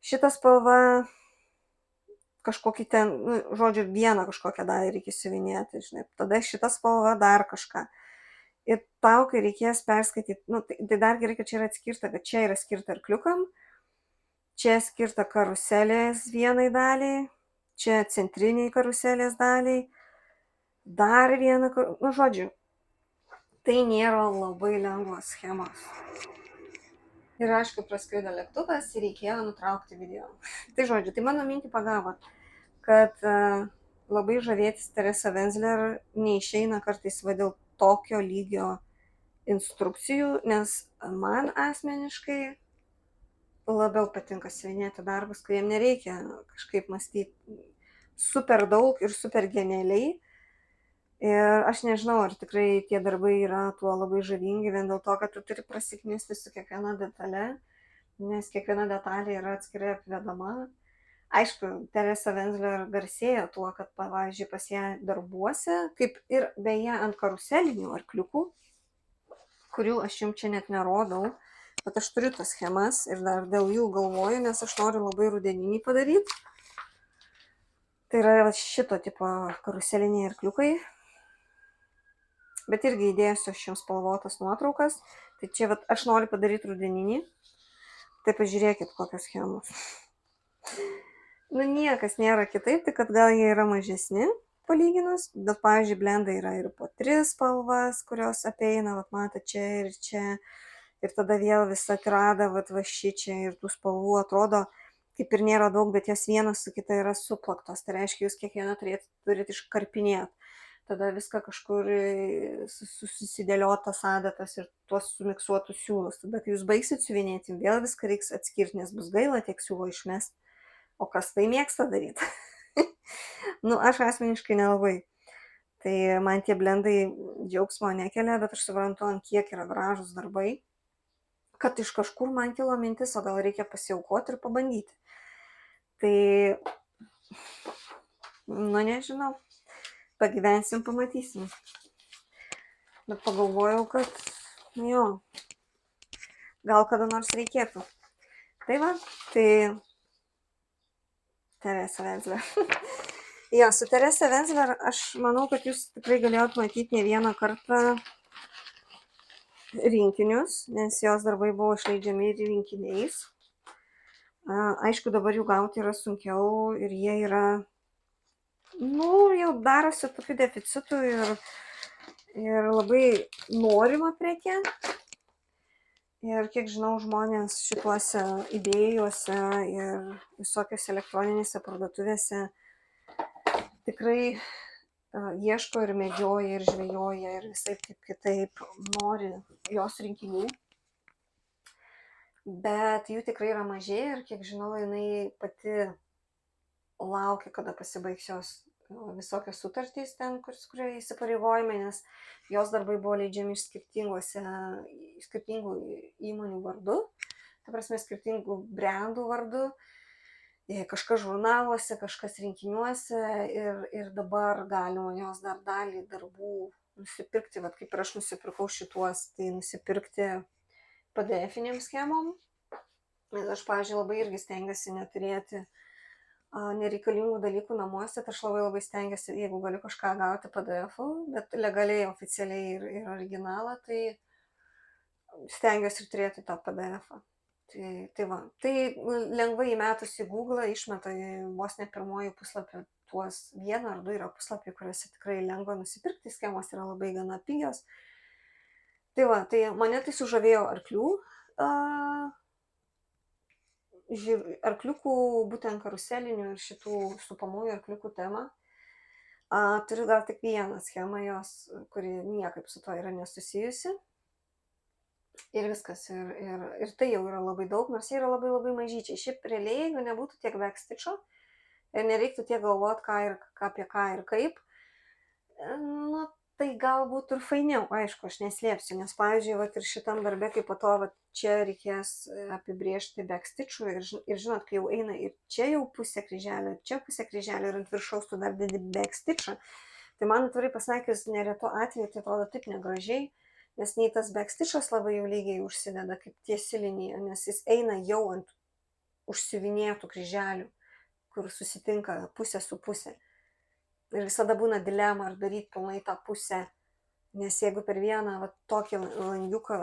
šita spalva kažkokį ten, nu, žodžiu, vieną kažkokią dalį reikia siuvinėti, žinai. Tada šita spalva dar kažką. Ir tau, kai reikės perskaityti, nu, tai dar gerai, kad čia yra atskirta, bet čia yra skirta arkliukam, čia skirta karuselės vienai daliai, čia centriniai karuselės daliai, dar vieną, nu, žodžiu, tai nėra labai lengvos schemos. Ir aišku, praskrido lėktuvas ir reikėjo nutraukti video. Tai žodžiu, tai mano mintį pagavo, kad labai žavėtis Teresa Wenzler neišeina kartais va dėl tokio lygio instrukcijų, nes man asmeniškai labiau patinka siuvinėti darbus, kuriem nereikia kažkaip mąstyti super daug ir super genialiai. Ir aš nežinau, ar tikrai tie darbai yra tuo labai žavingi, vien dėl to, kad tu turi prasiknisti su kiekviena detale, nes kiekviena detalė yra atskirai apvedama. Aišku, Teresa Wenzler garsėjo tuo, kad, pavyzdžiui, pas ją darbuose, kaip ir beje ant karuselinių arkliukų, kurių aš jums čia net nerodau, bet aš turiu tas schemas ir dar dėl jų galvoju, nes aš noriu labai rudeninį padaryti. Tai yra šito tipo karuseliniai arkliukai. Bet irgi įdėsiu aš jums spalvotas nuotraukas. Tai čia vat, aš noriu padaryti rudeninį. Tai pažiūrėkit, kokios schemos. Nu, niekas nėra kitaip, tik kad gal jie yra mažesni palyginus. Bet, pavyzdžiui, blendai yra ir po 3 spalvas, kurios apeina, vat mato čia ir čia. Ir tada vėl visą atrada, vat va šičia ir tų spalvų atrodo, kaip ir nėra daug, bet jos vienas su kita yra suplaktos. Tai reiškia, jūs kiekvieną turite iškarpinėti. Tada viską kažkur susidėliotas adatas ir tuos sumiksuotus siūlus. Tada, kai jūs baigsit siuvinėti, vėl viską reiks atskirti, nes bus gaila tiek siūlo išmest. O kas tai mėgsta daryti? Nu, aš asmeniškai nelabai. Tai man tie blendai džiaugsmo nekelia, bet aš suprantu, ant kiek yra gražus darbai, kad iš kažkur man kilo mintis, o gal reikia pasiaukoti ir pabandyti. Tai, nu, nežinau. Pagyvensim, pamatysim. Bet pagalvojau, kad, nu jo, gal kada nors reikėtų. Tai va, tai Teresa Wenzler. Jo, su Teresa Wenzler aš manau, kad jūs tikrai galėjot matyti ne vieną kartą rinkinius, nes jos darbai buvo išleidžiami ir rinkiniais. Aišku, dabar jų gauti yra sunkiau ir jie yra, nu, jau darosi tokių deficitų ir labai norima prekė. Ir kiek žinau, žmonės šituose idėjuose ir visokiose elektroninėse parduotuvėse tikrai ieško ir medžioja ir žvejoja ir visaip kaip kitaip nori jos rinkinių. Bet jų tikrai yra mažai ir kiek žinau, jinai pati laukia, kada pasibaigs jos visokios sutartys ten, kurie įsipareigojimai, nes jos darbai buvo leidžiami iš skirtingų įmonių vardu, ta prasme skirtingų brandų vardu, kažkas žurnaluose, kažkas rinkiniuose ir dabar galima jos dar dalį darbų nusipirkti, vat kaip ir aš nusipirkau šituos, tai nusipirkti PDF-inėm schemom, nes aš, pavyzdžiui, labai irgi stengiuosi neturėti nereikalingų dalykų namuose, tai aš labai stengiuosi, jeigu galiu kažką gauti PDF-ų, bet legaliai, oficialiai ir originalą, tai stengiuosi ir turėti tą PDF-ą. Tai va, tai lengvai įmetus į Google išmeta vos ne pirmojų puslapį tuos vieną ar du yra puslapiai, kuriuose tikrai lengva nusipirkti, schemos yra labai gana pigios. Tai va, tai mane tai sužavėjo arkliukų, būtent karuselinių ir šitų supamųjų arkliukų temą. Turiu gal tik vieną schemą jos, kuri niekaip su to yra nesusijusi. Ir viskas. Ir tai jau yra labai daug, nors jie yra labai mažyčiai. Šiaip realiai, jeigu nebūtų tiek backstitcho ir nereiktų tiek galvoti, apie ką ir kaip, nu, tai galbūt ir fainiau, aišku, aš neslėpsiu, nes, pavyzdžiui, vat, ir šitam darbe, kaip po to, vat, čia reikės apibriežti backstitchų ir žinot, kai jau eina ir čia jau pusė kryželio, ir čia pusė kryželio, ir ant viršaus tu dar dedi backstitchą, tai man atvirai pasakius, neretu atveju tai atrodo taip negražiai, nes nei tas backstitchas labai jau lygiai užsideda kaip tiesi linija, nes jis eina jau ant užsiuvinėtų kryželių, kur susitinka pusė su pusė. Ir visada būna dilema, ar daryti pilnai tą pusę, nes jeigu per vieną tokį langiuką,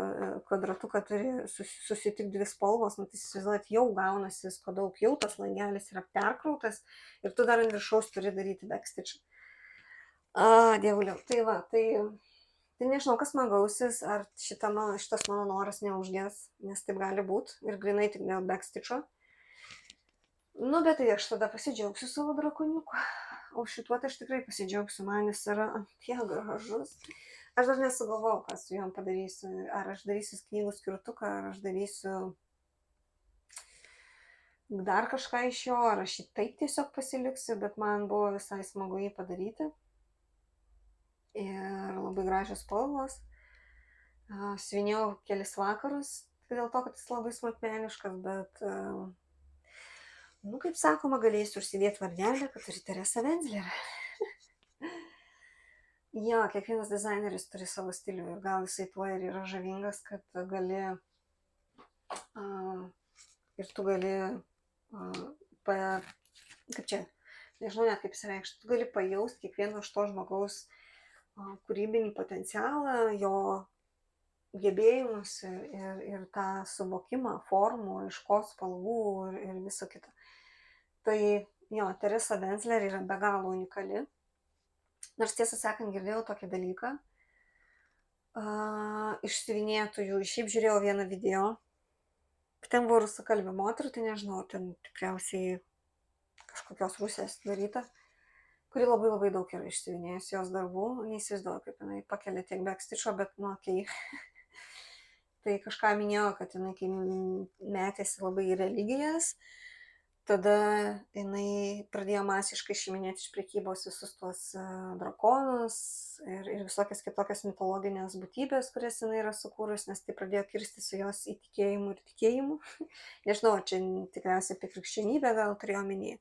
kvadratuką turi susitikti dvi spalvos, tai įsivaizduojat, jau gaunasi visko daug, jau tas langelis yra perkrautas ir tu dar ant viršaus turi daryti backstitchą. Dievuliau, tai va, tai nežinau, kas man gausis, ar šitas mano noras neužges, nes taip gali būti ir grinai tik dėl backstitcho. Nu, bet tai aš tada pasidžiaugsiu savo drakoniuku. O šituo tai aš tikrai pasidžiaugsiu, man jis yra tiek gražus. Aš dar nesugalvojau, ką su juom padarysiu. Ar aš darysiu knygų skirtuką, ar aš darysiu dar kažką iš jo, ar aš jį taip tiesiog pasiliksiu, bet man buvo visai smagu jį padaryti. Ir labai gražios spalvos. Siuvinėjau kelis vakarus, dėl to, kad jis labai smulkmeniškas, bet... Nu, kaip sakoma, galėsiu užsidėti varnelę, kad turi Teresa Wenzler. Jo, kiekvienas dizaineris turi savo stilių ir gal jisai tuo ir yra žavingas, kad gali ir tu gali, kaip čia, nežinau net kaip išsireikšti, tu gali pajausti kiekvieno iš to žmogaus kūrybinį potencialą, jo gebėjimus ir tą suvokimą formų, raiškos spalvų ir viso kito. Tai jo, Teresa Wenzler yra be galo unikali. Nors tiesą sakant, girdėjau tokį dalyką iš siuvinėtojų. Šiaip žiūrėjau vieną video. Ten buvo rusakalbė moterų, tai nežinau, ten tikriausiai kažkokios Rusės daryta, kuri labai daug yra išsiuvinėjus jos darbų. Neįsivaizduoju, kaip jinai pakelia tiek backstitcho, bet nu, okei. Tai kažką minėjo, kad jinai kai metėsi labai į religijas, tada jinai pradėjo masiškai išiminėti iš prekybos visus tuos drakonus ir visokias kitokias mitologinės būtybės, kurias jinai yra sukūrus, nes tai pradėjo kirsti su jos įtikėjimu ir tikėjimu. Nežinau, čia tikriausiai apie krikščionybę gal turėjo omenyje.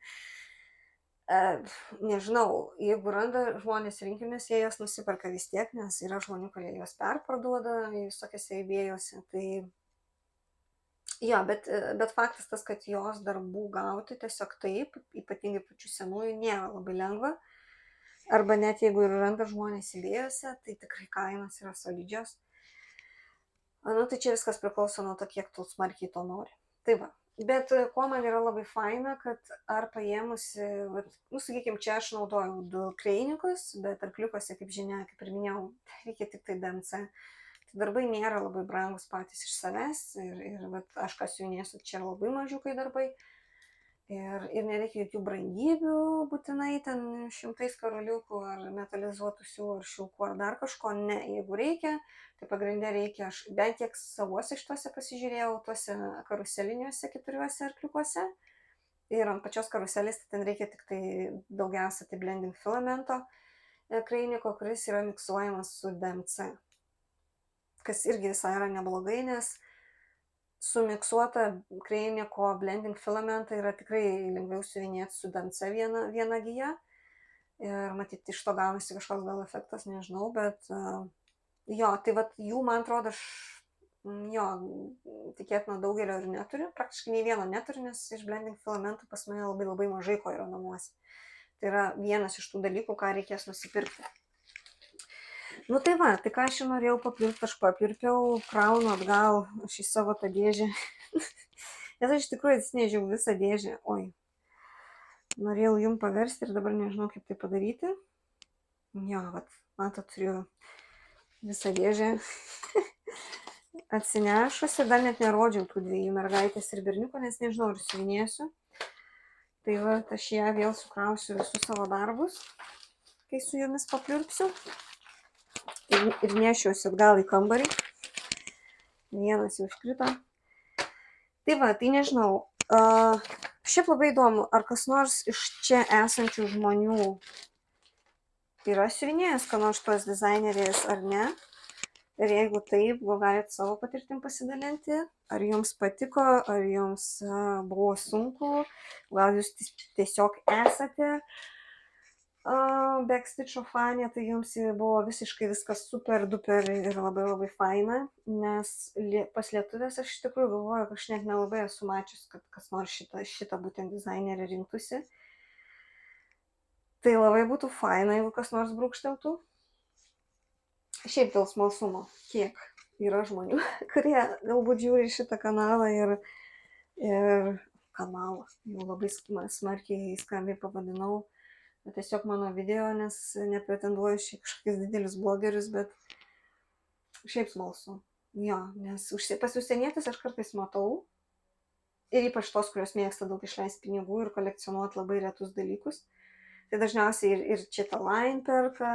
Nežinau, jeigu randa žmonės rinkinius, jie jos nusiperka vis tiek, nes yra žmonių, kurie jos perparduoda visokiose eBay'uose. Tai jo, bet faktas tas, kad jos darbų gauti tiesiog taip, ypatingai pačių senųjų, nėra labai lengva. Arba net jeigu ir randa žmonės eBay'uose, tai tikrai kainos yra solidžios. Nu, tai čia viskas priklauso nuo to, kiek tu smarkiai to nori. Tai va, Bet kuo man yra labai faina, kad ar paėmusi, sakykime, čia aš naudojau 2 kreinikus, bet arkliukuose, kaip žinia, kaip ir minėjau, reikia tik tai DMC. Tai darbai nėra labai brangus patys iš savęs ir aš ką siūnėsiu, čia labai mažiukai darbai. Ir nereikia jokių brangybių būtinai, ten 100 karoliukų ar metalizuotų siūlų ar šilkų ar dar kažko, ne, jeigu reikia, tai pagrindė reikia, aš bent tiek savuose šituose pasižiūrėjau, tuose karuseliniuose 4 arkliukuose ir ant pačios karuselės, tai ten reikia tik tai daugiausia tai blending filamento kreiniko, kuris yra miksuojamas su DMC, kas irgi visai yra neblogai, nes sumiksuota kreiniko blending filamentą yra tikrai lengviau siuvinėti su DMC viena gija. Ir matyti, iš to gaunasi kažkoks gal efektas, nežinau, bet jo, tai vat jų, man atrodo, tikėtina daugelio ir neturiu, praktiškai nei vieno neturiu, nes iš blending filamentų pas mane labai labai mažai ko yra namuose. Tai yra vienas iš tų dalykų, ką reikės nusipirkti. Nu tai va, tai ką aš norėjau papirkti, aš papirkiau, kraunu atgal aš į savo tą dėžę. Nes aš iš tikrųjų atsinežiau visą dėžę. Oi, norėjau jum paversti ir dabar nežinau, kaip tai padaryti. Jo, vat, matot, turiu visą dėžę atsinešusi, dar net nerodžiau tų 2 mergaitės ir berniuko, nes nežinau, ar siuvinėsiu. Tai va, aš ją vėl sukrausiu visus savo darbus, kai su jumis papliurpsiu. Ir nešiuosi atgal į kambarį. Vienas jau iškrito. Tai va, tai nežinau. Šiaip labai įdomu, ar kas nors iš čia esančių žmonių yra siuvinėjęs, ką nors tos dizainerės ar ne. Ir jeigu taip, gal galite savo patirtim pasidalinti. Ar jums patiko, ar jums buvo sunku, gal jūs tiesiog esate Backstitch'o fanė, tai jums buvo visiškai viskas super duper ir labai labai faina, nes pas lietuvės aš iš tikrųjų galvoju, kad aš net nelabai esu mačius, kad kas nors šitą būtent dizainerį rinktųsi. Tai labai būtų faina, jeigu kas nors brūkšteltų. Šiaip dėl smalsumo, kiek yra žmonių, kurie galbūt žiūri šitą kanalą ir kanalą, jau labai smarkiai skambiai pavadinau. Tiesiog mano video, nes nepretenduoju šiaip kažkokius didelius blogerius, bet šiaip smalsu. Jo, nes pas užsienietis aš kartais matau, ir ypač tos, kurios mėgsta daug išleisti pinigų ir kolekcionuoti labai retus dalykus. Tai dažniausiai ir Chita Line perka,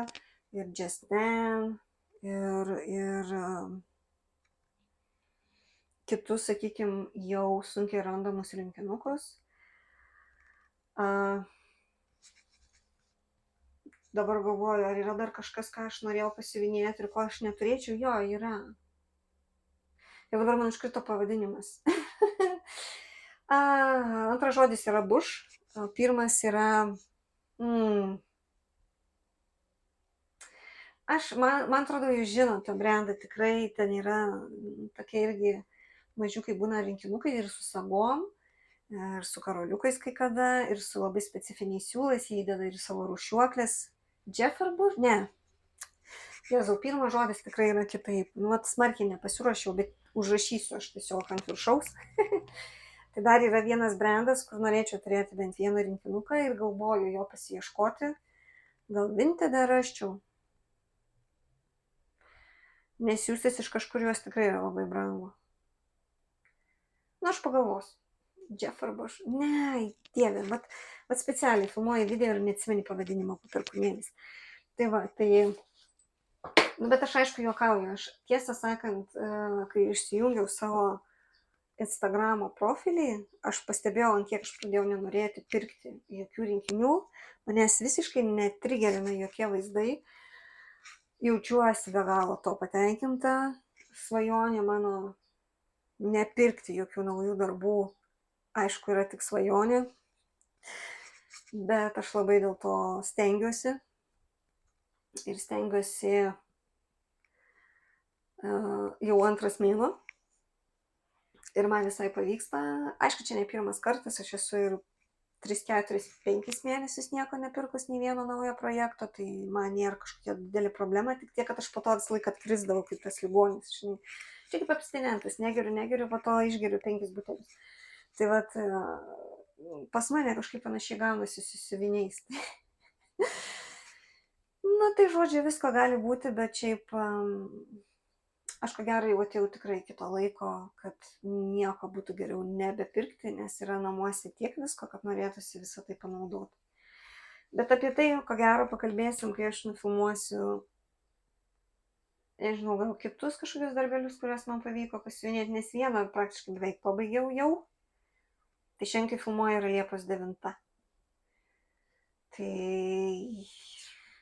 ir Just Dan, ir kitus, sakykime, jau sunkiai randamus rinkinukus. Dabar galvoju, ar yra dar kažkas, ką aš norėjau pasiuvinėti ir ko aš neturėčiau. Jo, yra. Ir dabar man iškrito pavadinimas. Antras žodis yra Bush. Pirmas yra... Man atrodo, jūs žinot tą brandą, tikrai ten yra tokie irgi mažiukai būna rinkinukai ir su sagom, ir su karoliukais kai kada, ir su labai specifiniais siūlais, jie įdeda ir savo rūšiuoklės. Jefferbush? Ne. Jėzau, pirmas žodis tikrai yra kitaip. Nu, smarkiai nepasiruošiau, bet užrašysiu aš tiesiog ant viršaus. Tai dar yra vienas brandas, kur norėčiau turėti bent vieną rinkinuką ir galvoju jo pasiieškoti. Gal Vinted raščiau. Nes siūstis iš kažkur juos tikrai yra labai brangu. Nu, aš pagalvosiu. Jefferbush. Ne, dieve, bet specialiai filmuoju video ir neatsimeni pavadinimo per kurmėlis. Tai va, tai... Nu, bet aš aišku juokauju. Aš tiesą sakant, kai išsijungiau savo Instagramo profilį, aš pastebėjau, ant kiek aš pradėjau nenorėti pirkti jokių rinkinių. Manęs visiškai netrigerina jokie vaizdai. Jaučiuosi be galo to patenkinta. Svajonė mano nepirkti jokių naujų darbų. Aišku, yra tik svajonė, bet aš labai dėl to stengiuosi ir stengiuosi jau antras mėnuo ir man visai pavyksta. Aišku, čia ne pirmas kartas, aš esu ir 3, 4, 5 mėnesius nieko nepirkus, nei vieno naujo projekto, tai man nėra kažkokia didelė problema, tik tiek, kad aš po to visą laiką atkrisdavau kaip tas ligonis, žinai. Čia kaip abstinentas, negeriu, po to išgeriu 5 butelius. Tai vat, pas mane kažkaip panašiai gaunasi su siuviniais. Na, tai žodžiu, visko gali būti, bet šiaip aš ko gero jau atėjau tikrai iki to laiko, kad nieko būtų geriau nebepirkti, nes yra namuose tiek visko, kad norėtųsi visą tai panaudoti. Bet apie tai, ko gero, pakalbėsim, kai aš nufilmuosiu, nežinau, gal kitus kažkokius darbelius, kuriuos man pavyko pasiūnėti, nes vieną praktiškai beveik pabaigiau jau. Tai šiandien, kai filmuoju, yra Liepos 9. Tai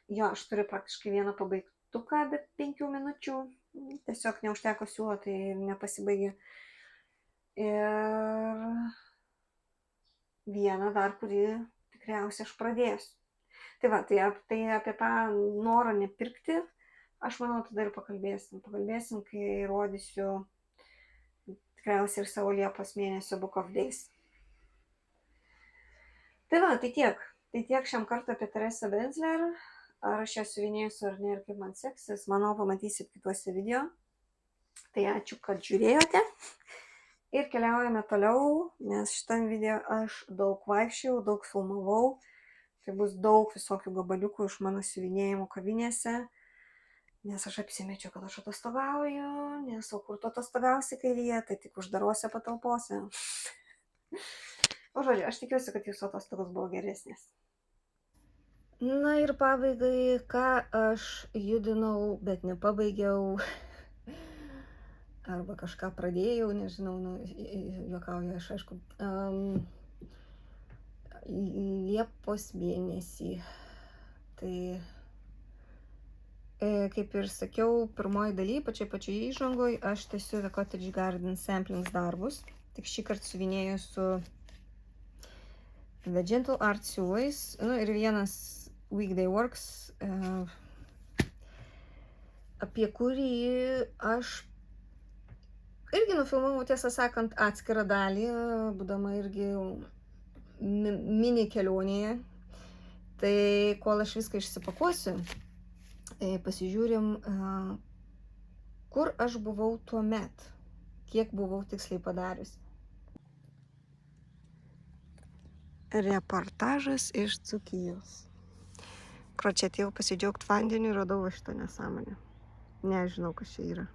jo, aš turiu praktiškai vieną pabaigtuką, bet 5 minučių. Tiesiog neužteko siūlo, tai nepasibaigė. Ir vieną dar, kurį tikriausiai aš pradėsiu. Tai va, tai apie tą norą nepirkti, aš manau, tada ir pakalbėsim. Pakalbėsim, kai rodysiu tikriausiai ir savo Liepos mėnesio Book of Days. Tai va, tai tiek. Tai tiek šiam kartą apie Teresę Benzler. Ar aš ją siuvinėsiu ar ne ir kaip man seksis, manau, pamatysit kituose video. Tai ačiū, kad žiūrėjote. Ir keliaujame toliau, nes šitam video aš daug vaikščiau, daug filmavau. Tai bus daug visokių gabaliukų iš mano siuvinėjimų kavinėse. Nes aš apsimečiau, kad aš atostogauju, nes o kur tu atostogausi kailyje, tai tik uždarose patalpose. O žodžiu, aš tikiuosi, kad jūsų atostogos buvo geresnės. Na ir pabaigai, ką aš judinau, bet nepabaigiau, arba kažką pradėjau, nežinau, juokauju aš, aišku, Liepos mėnesį. Tai, kaip ir sakiau, pirmoji daly, pačioj įžangoj, aš tęsiu The Cottage Garden Samplings darbus. Tik šį kartą siuvinėju su The Gentle Art siūlais, ir vienas Weekday Works, apie kurį aš irgi nufilmavau, tiesą sakant, atskirą dalį, būdama irgi mini kelionėje. Tai kol aš viską išsipakuosiu, pasižiūrim, kur aš buvau tuo met, kiek buvau tiksliai padarius. Reportažas iš Dzūkijos. Čia atėjau pasidžiaugti vandeniu ir radau šitą nesąmonę. Nežinau, kas čia yra.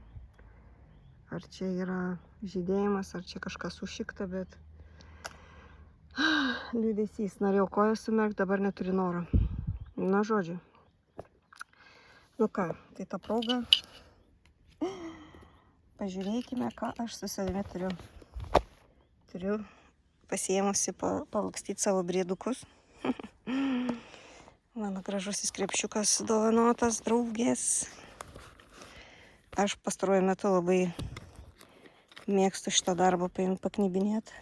Ar čia yra žydėjimas, ar čia kažkas sušikta, bet liūdesys. Norėjau kojas sumerkti, dabar neturiu noro. Na, žodžiu. Nu ką, tai ta proga. Pažiūrėkime, ką aš su savimi turiu. Turiu pasiėmusi palakstyti savo briedukus. Mano gražusis krepšiukas dovanotas draugės. Aš pastaruoju metu labai mėgstu šitą darbą paknybinėti.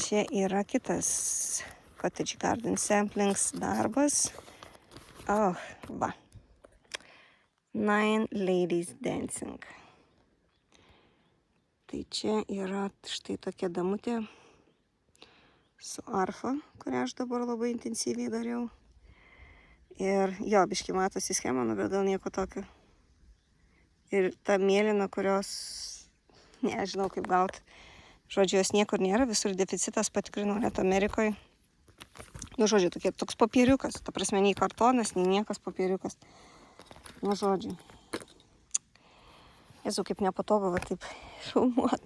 Čia yra kitas Cottage Garden Samplings darbas. Va. 9 Ladies Dancing. Tai čia yra štai tokia damutė su arfa, kurią aš dabar labai intensyviai dariau. Ir jo, biški matosi schema, bet gal nieko tokio. Ir ta mėlyna, kurios nežinau kaip gauti. Žodžiu, jos niekur nėra, visur deficitas, patikrinau net Amerikoje. Nu, žodžiu, toks papieriukas. Ta prasme, nei kartonas, nei niekas papieriukas. Nu, žodžiu. Jezu, kaip nepatogu, va taip filmuot.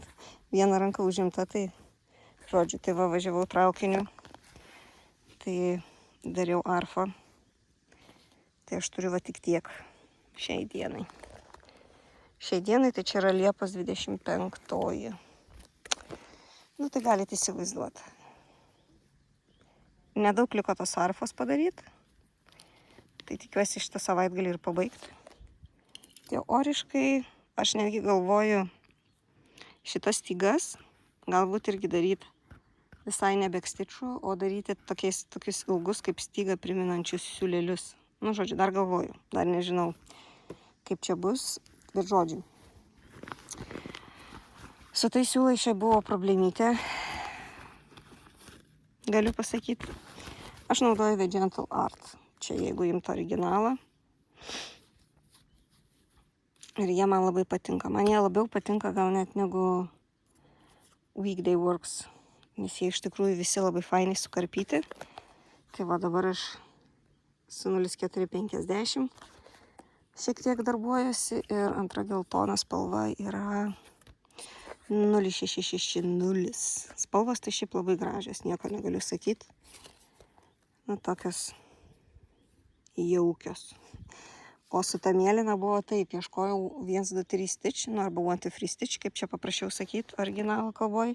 Viena ranka užimta, tai žodžiu, tai va važiavau traukiniu. Tai dariau arfą. Tai aš turiu va tik tiek šiai dienai. Šiai dienai tai čia yra Liepos 25. Nu, tai galite įsivaizduoti. Nedaug liko tos arfos padaryti. Tai tikiuosi šitą savaitgalį ir pabaigti. Teoriškai aš netgi galvoju šitas stygas galbūt irgi daryti visai ne bekstičų, o daryti tokius ilgus kaip stygą priminančius siūlelius. Nu, žodžiu, dar galvoju, dar nežinau, kaip čia bus, bet žodžiu. Su tai siūlai čia buvo problemytė, galiu pasakyti. Aš naudoju The Gentle Art. Čia jeigu imtų originalą. Ir jie man labai patinka. Man jie labiau patinka gal net negu Weekday Works, nes jie iš tikrųjų visi labai fainai sukarpyti. Tai va dabar aš su 0450 šiek tiek darbuojuosi ir antra geltona spalva yra 0660. Spalvos tai šiaip labai gražios, nieko negaliu sakyti. Nu, tokios jaukios. O su ta mėlyna buvo taip, ieškojau 1, 2, 3 stitch, nu arba 1, 2, 3 stitch, kaip čia paprašiau sakyti, originalo kalboj.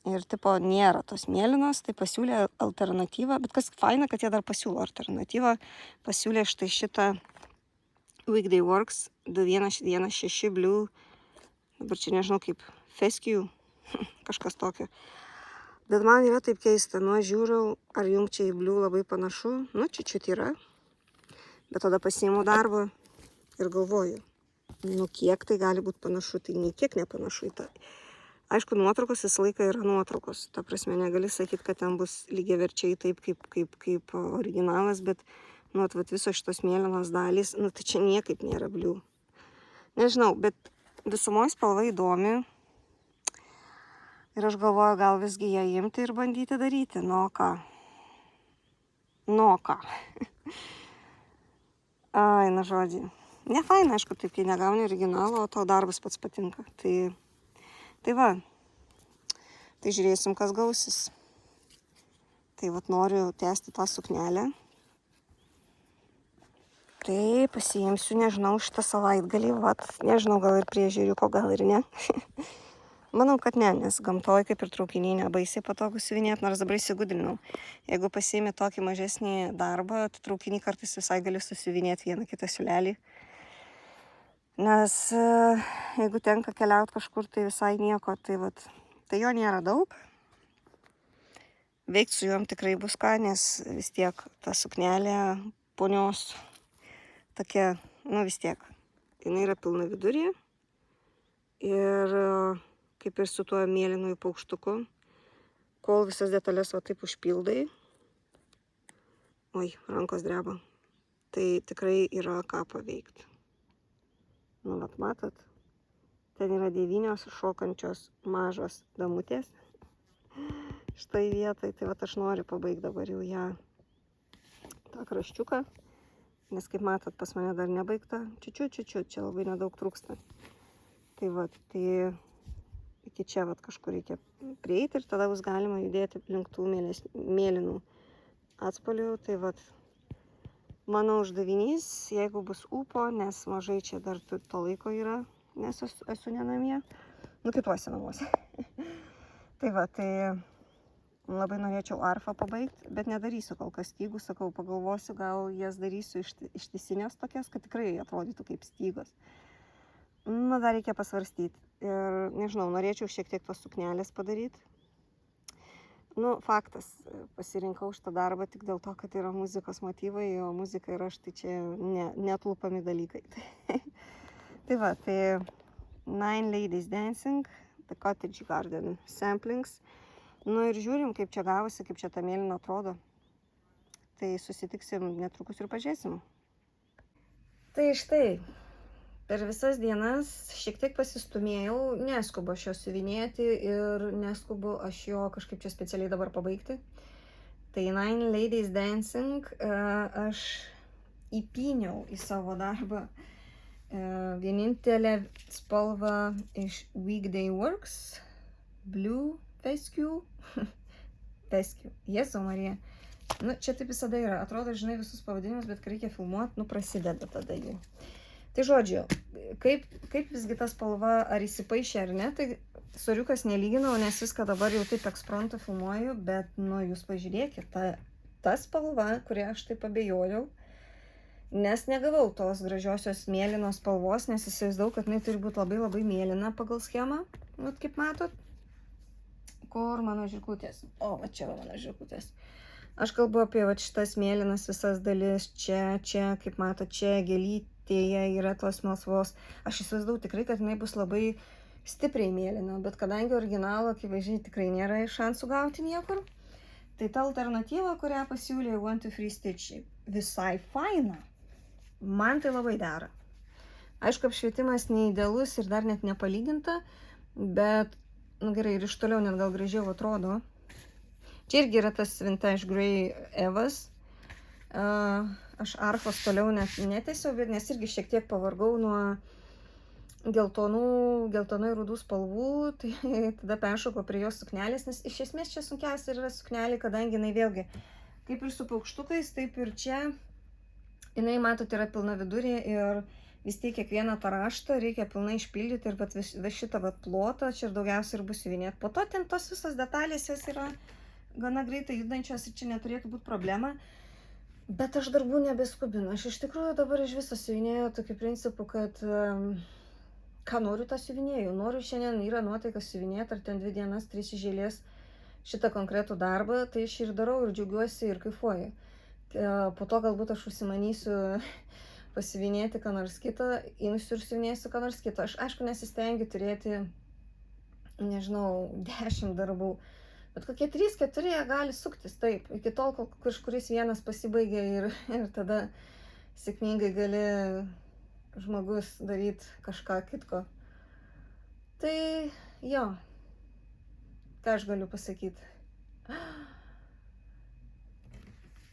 Ir tipo nėra tos mėlynos, tai pasiūlė alternatyvą, bet kas faina, kad jie dar pasiūlo alternatyvą, pasiūlė štai šitą Weekday Works 2116 Blue, dabar čia nežinau kaip, Fescue, kažkas tokio. Bet man yra taip keista, nu aš žiūriu, ar jums čia į Blue labai panašu, nu čiut yra. Bet tada pasiimu darbą ir galvoju, nu kiek tai gali būti panašu, tai nei kiek nepanašu į tą. Aišku, nuotraukos visą laiką yra nuotraukos. Ta prasme, negali sakyti, kad ten bus lygiaverčiai taip kaip originalas, bet nu, visos šitos mėlynos dalys, nu tai čia niekaip nėra Blue. Nežinau, bet visumoje spalva įdomi. Ir aš galvoju, gal visgi ją imti ir bandyti daryti. Nu ką. Ai, na žodžiai. Ne faina, aišku, taip, kai negauni originalo, o tau darbas pats patinka. Tai va. Tai žiūrėsim, kas gausis. Tai vat noriu tęsti tą suknelę. Tai pasiimsiu, nežinau, šitą savaitgalį, vat. Nežinau, gal ir prie žiūriuko, gal ir ne. Manau, kad ne, nes gamtoje kaip ir traukiniai nebaisiai patogu siuvinėti, nors dabar įsigudrinau. Jeigu pasiimi tokį mažesnį darbą, tai traukinį kartais visai gali susiuvinėti vieną kitą siūlelį. Nes jeigu tenka keliauti kažkur, tai visai nieko, tai jo nėra daug. Veikti su juom tikrai bus ką, nes vis tiek ta suknelė ponios tokia, nu vis tiek, jinai yra pilna vidurį. Ir kaip ir su tuo mėlynuoju paukštuku, kol visas detalės va taip užpildai, oi, rankos dreba, tai tikrai yra ką paveikti. Nu, vat matot, ten yra 9 šokančios mažos damutės štai vietai, tai vat aš noriu pabaigti dabar jau ją tą kraščiuką, nes kaip matot, pas mane dar nebaigta, čiučiut, čia labai nedaug trūksta. Tai vat, tai iki čia vat kažkur reikia prieiti ir tada bus galima judėti link tų mėlynų atspalvių. Tai vat mano uždavinys, jeigu bus ūpo, nes mažai čia dar to laiko yra, nes esu ne namie, nu kituose namuose. Tai va, tai labai norėčiau arfą pabaigti, bet nedarysiu kol kas stygų, sakau, pagalvosiu, gal jas darysiu ištisinės tokias, kad tikrai atrodytų kaip stygos. Nu, dar reikia pasvarstyti. Ir, nežinau, norėčiau šiek tiek tos suknelės padaryti. Nu, faktas, pasirinkau šitą darbą tik dėl to, kad yra muzikos motyvai, o muzika ir aš tai čia neatlūpami dalykai. Tai va, tai 9 Ladies Dancing, The Cottage Garden Samplings. Nu ir žiūrim, kaip čia gavosi, kaip čia ta mėlyna atrodo. Tai susitiksim netrukus ir pažiūrėsim. Tai štai. Per visas dienas šiek tiek pasistumėjau, neskubu aš jo siuvinėti ir neskubu aš jo kažkaip čia specialiai dabar pabaigti. Tai 9 Ladies Dancing aš įpyniau į savo darbą vienintelę spalvą iš Weekday Works, Blue Fescue. Fescue, Jėzau Marija. Nu, čia taip visada yra, atrodo, žinai visus pavadinimus, bet kai reikia filmuoti, nu prasideda tada jų. Tai žodžiu, kaip visgi ta spalva, ar įsipaišė ar ne, tai soriukas nelyginau, nes viską dabar jau taip ekspromtu filmuoju, bet nu jūs pažiūrėkit, ta spalva, kurią aš taip abejojau, nes negavau tos gražiosios mėlynos spalvos, nes įsivaizdavau, kad jinai turi būti labai labai mėlyna pagal schemą, nu, kaip matot. Kur mano žirkutės? O, va čia va mano žirkutės. Aš kalbu apie va šitas mėlynas visas dalis, čia, kaip matot, čia gėlytėje yra tos melsvos. Aš įsivaizdavau tikrai, kad jinai bus labai stipriai mėlyna, bet kadangi originalo, akivaizdžiai, tikrai nėra šansų gauti niekur, tai ta alternatyva, kurią pasiūlė 1, 2, 3 stitch, visai faina. Man tai labai dera. Aišku, apšvietimas neidealus ir dar net nepalyginta, bet nu gerai, ir iš toliau net gal gražiau atrodo. Čia irgi yra tas Vintage Grey Evas. Aš arfos toliau netęsiau, bet nes irgi šiek tiek pavargau nuo geltonai rudų spalvų, tai tada peršoko prie jos suknelės, nes iš esmės čia sunkiausia yra suknelė, kadangi jinai vėlgi, kaip ir su paukštukais, taip ir čia, jinai, matot, yra pilna vidurė ir vis tiek kiekvieną tą raštą reikia pilnai išpildyti ir vis šitą plotą čia ir daugiausiai ir bus siuvinėti. Po to ten tos visos detalės jos yra gana greitai judančios ir čia neturėtų būti problema. Bet aš darbų nebeskubinu. Aš iš tikrųjų dabar iš viso siuvinėjau tokiu principu, kad ką noriu, tą siuvinėjau. Noriu šiandien yra nuotaika siuvinėti, ar ten 2 dienas, 3 iš eilės šitą konkretų darbą, tai aš ir darau ir džiaugiuosi ir kaifuoju. Po to galbūt aš užsimanysiu pasiuvinėti ką nors kitą, imsiu ir siuvinėsiu ką nors kitą. Aš aišku nesistengiu turėti, nežinau, 10 darbų, bet kokie 3-4 gali suktis, taip, iki tol, kol kažkuris vienas pasibaigia ir tada sėkmingai gali žmogus daryti kažką kitko. Tai jo, ką aš galiu pasakyti.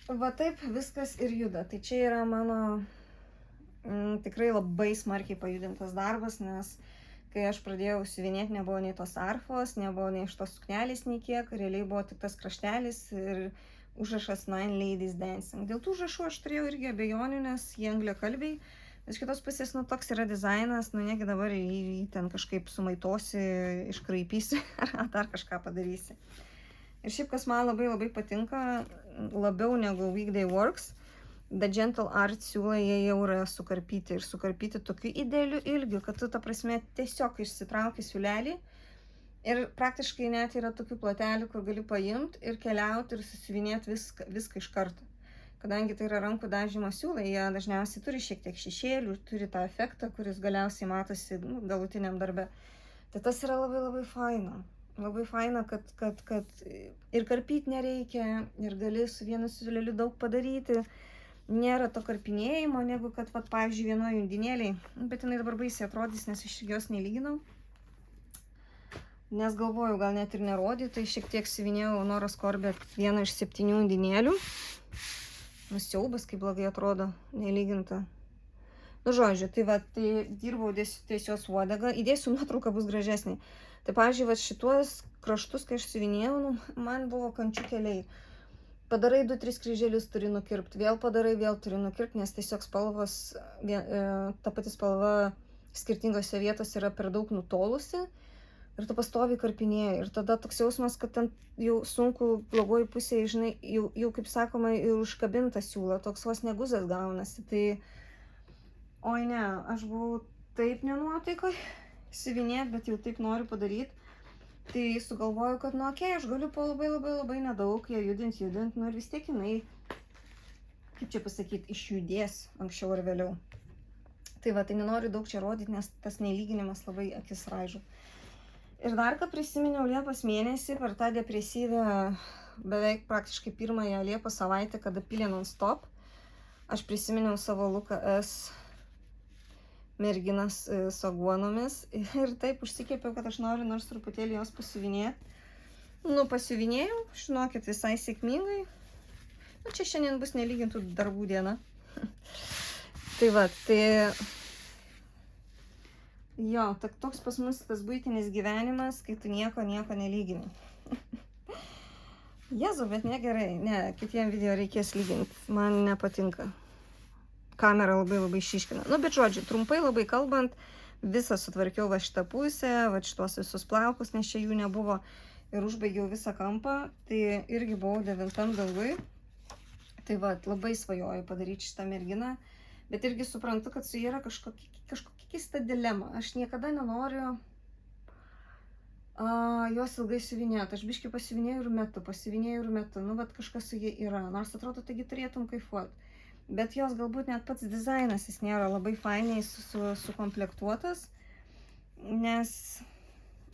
Va taip viskas ir juda. Tai čia yra mano tikrai labai smarkiai pajudintas darbas, nes kai aš pradėjau siuvinėti, nebuvo nei tos arfos, nebuvo nei iš tos suknelės nei kiek, realiai buvo tik tas kraštelis ir užrašas 9 Ladies Dancing. Dėl tų užrašų aš turėjau irgi abejonių, nes jie angliakalbiai. Iš kitos pusės, nu, toks yra dizainas, nu, negi dabar jį ten kažkaip sumaitosi, iškraipysi ar dar kažką padarysi. Ir šiaip, kas man labai labai patinka, labiau negu Weekday Works, The Gentle Art siūlai jie jau yra sukarpyti ir sukarpyti tokiu idealiu ilgiu, kad tu, ta prasme, tiesiog išsitrauki siūlelį ir praktiškai net yra tokių plotelių, kur gali paimti ir keliauti ir susiuvinėti viską iš karto. Kadangi tai yra rankų dažymo siūlai, jie dažniausiai turi šiek tiek šešėlių, turi tą efektą, kuris galiausiai matosi galutiniam darbe. Tai tas yra labai labai faina. Labai faina, kad ir karpyti nereikia, ir gali su vienu siūleliu daug padaryti. Nėra to karpinėjimo, negu kad, pavyzdžiui, vienoje undinėliai. Bet jinai dabar baisiai atrodys, nes iš jos nelyginau. Nes galvoju, gal net ir nerodyti, tai šiek tiek siuvinėjau Noros Corbett vieną iš 7 undinėlių. Siaubas, kaip blogai atrodo, nelyginta. Nu, žodžiu, tai dirbau ties jos uodegą, įdėsiu nuotrauką, bus gražesnė. Tai, pavyzdžiui, šituos kraštus, kai aš siuvinėjau, man buvo kančių keliai. Padarai 2-3 kryželius turi nukirpti, vėl padarai, vėl turi nukirpti, nes tiesiog spalvos, ta pati spalva skirtingose vietose yra per daug nutolusi. Ir tu pastoviai karpinėjai. Ir tada toks jausmas, kad ten jau sunku blogoji pusėje, žinai, jau kaip sakoma, ir užkabinta siūla. Toks vos neguzas gaunasi. Tai, oi ne, aš buvau taip nenuotaikoj siuvinėti, bet jau taip noriu padaryti. Tai sugalvoju, kad, nu, okei, aš galiu po labai nedaug ją judinti, nu ir vis tiek jinai, kaip čia pasakyti, išjudės anksčiau ar vėliau. Tai va, tai nenoriu daug čia rodyti, nes tas nelyginimas labai akis raižo. Ir dar ką prisiminiau Liepos mėnesį per tą depresyvę, beveik praktiškai pirmąją Liepos savaitę, kada pylė non-stop. Aš prisiminiau savo Luka S merginas su aguonomis ir taip užsikėpiau, kad aš noriu nors truputėlį jos pasiuvinėti. Nu, pasiuvinėjau, žinokit, visai sėkmingai. Nu, čia šiandien bus nelygintų darbų diena. Tai va, tai... Jo, toks pas mus tas buitinis gyvenimas, kai tu nieko nelygini. Jėzu, bet negerai, ne, kitiem video reikės lyginti, man nepatinka. Kamera labai išiškina. Nu, bet žodžiu, trumpai labai kalbant, visą sutvarkiau va šitą pusę, va šitos visus plaukus, nes čia jų nebuvo ir užbaigiau visą kampą, tai irgi buvau 9 galvai. Tai va, labai svajoju padaryti šitą merginą, bet irgi suprantu, kad su jie yra kažkokia keista dilema. Aš niekada nenoriu jos ilgai siuvinėti. Aš biškai pasiuvinėjau ir metu. Nu, bet kažkas su jie yra. Nors atrodo, taigi turėtum kaifuoti. Bet jos galbūt net pats dizainas, jis nėra labai fainiai sukomplektuotas. Nes,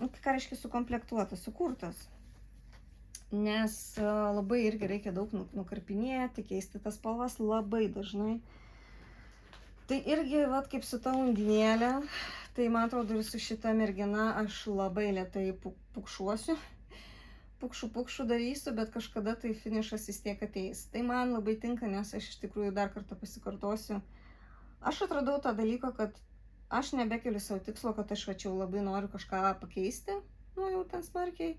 ką reiškia sukomplektuotas? Sukurtas. Nes labai irgi reikia daug nukarpinėti, keisti tas spalvas labai dažnai. Tai irgi, vat, kaip su ta undinėlė, tai man atrodo ir su šita mergina aš labai lėtai pukšuosiu. Pukšų darysiu, bet kažkada tai finišas vis tiek ateis. Tai man labai tinka, nes aš iš tikrųjų dar kartą pasikartosiu. Aš atradau tą dalyką, kad aš nebekeliu savo tikslo, kad aš vačiau labai noriu kažką pakeisti, nu jau ten smarkiai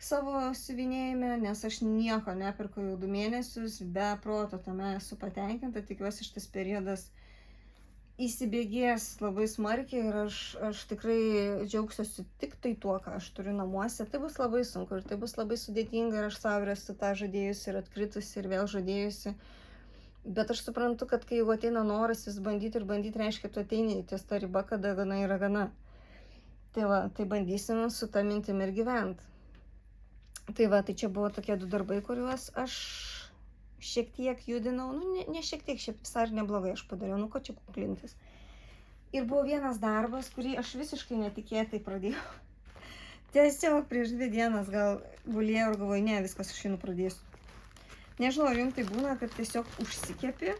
savo siuvinėjime, nes aš nieko nepirku jau 2 mėnesius, be proto tame esu patenkinta, tikiuosi šitas periodas įsibėgės labai smarkiai ir aš tikrai džiaugsiuosi tik tai tuo, ką aš turiu namuose. Tai bus labai sunku ir tai bus labai sudėtinga ir aš savo esu tą žadėjusi ir atkritusi ir vėl žadėjusi. Bet aš suprantu, kad kai jau ateina noras vis bandyti ir bandyti, reiškia, tu ateini ties ta riba, kada gana yra gana. Tai va, tai bandysim su ta mintim ir gyventi. Tai va, tai čia buvo tokie 2 darbai, kuriuos aš šiek tiek judinau, nu ne šiek tiek, šiaip visai ir neblogai aš padariau, nu ko čia kuklintis. Ir buvo vienas darbas, kurį aš visiškai netikėtai pradėjau. Tiesiog prieš 2 dienas gal gulėjau ir galvoju, ne, viskas aš einu pradėsiu. Nežinau, ar jums tai būna, kad tiesiog užsikepi,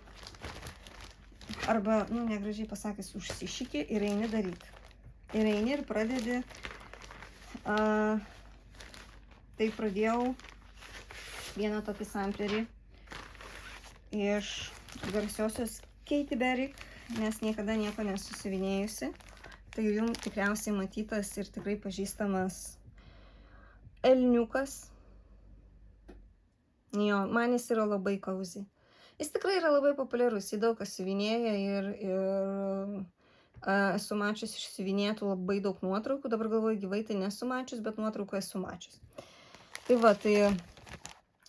arba, nu negražiai pasakęs, užsišiki ir eini daryti. Ir eini ir pradedi. Tai pradėjau vieną tokį samplerį iš garsiosios Katy Perry, nes niekada nieko nesusivinėjusi. Tai jums tikriausiai matytas ir tikrai pažįstamas elniukas. Jo, man jis yra labai cozy. Jis tikrai yra labai populiarus, jį daug kas siuvinėja ir esu mačius išsiuvinėtų labai daug nuotraukų. Dabar galvoju, gyvai tai nesu mačius, bet nuotraukų esu mačius. Tai va, tai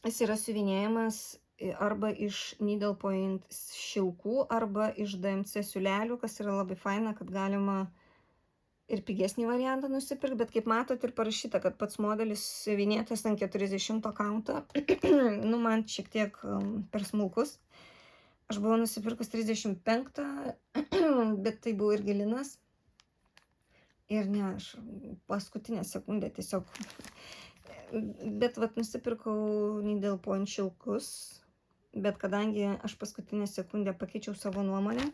jis yra siuvinėjamas arba iš Needle Point šilkų, arba iš DMC siūlelių, kas yra labai faina, kad galima ir pigesnį variantą nusipirkti, bet kaip matot ir parašyta, kad pats modelis siuvinėtas ant 40 kaunto, nu man šiek tiek per smulkus. Aš buvau nusipirkus 35, bet tai buvo irgi linas. Ir ne, aš paskutinę sekundę tiesiog, bet vat nusipirkau Needle Point šilkus, bet kadangi aš paskutinę sekundę pakeičiau savo nuomonę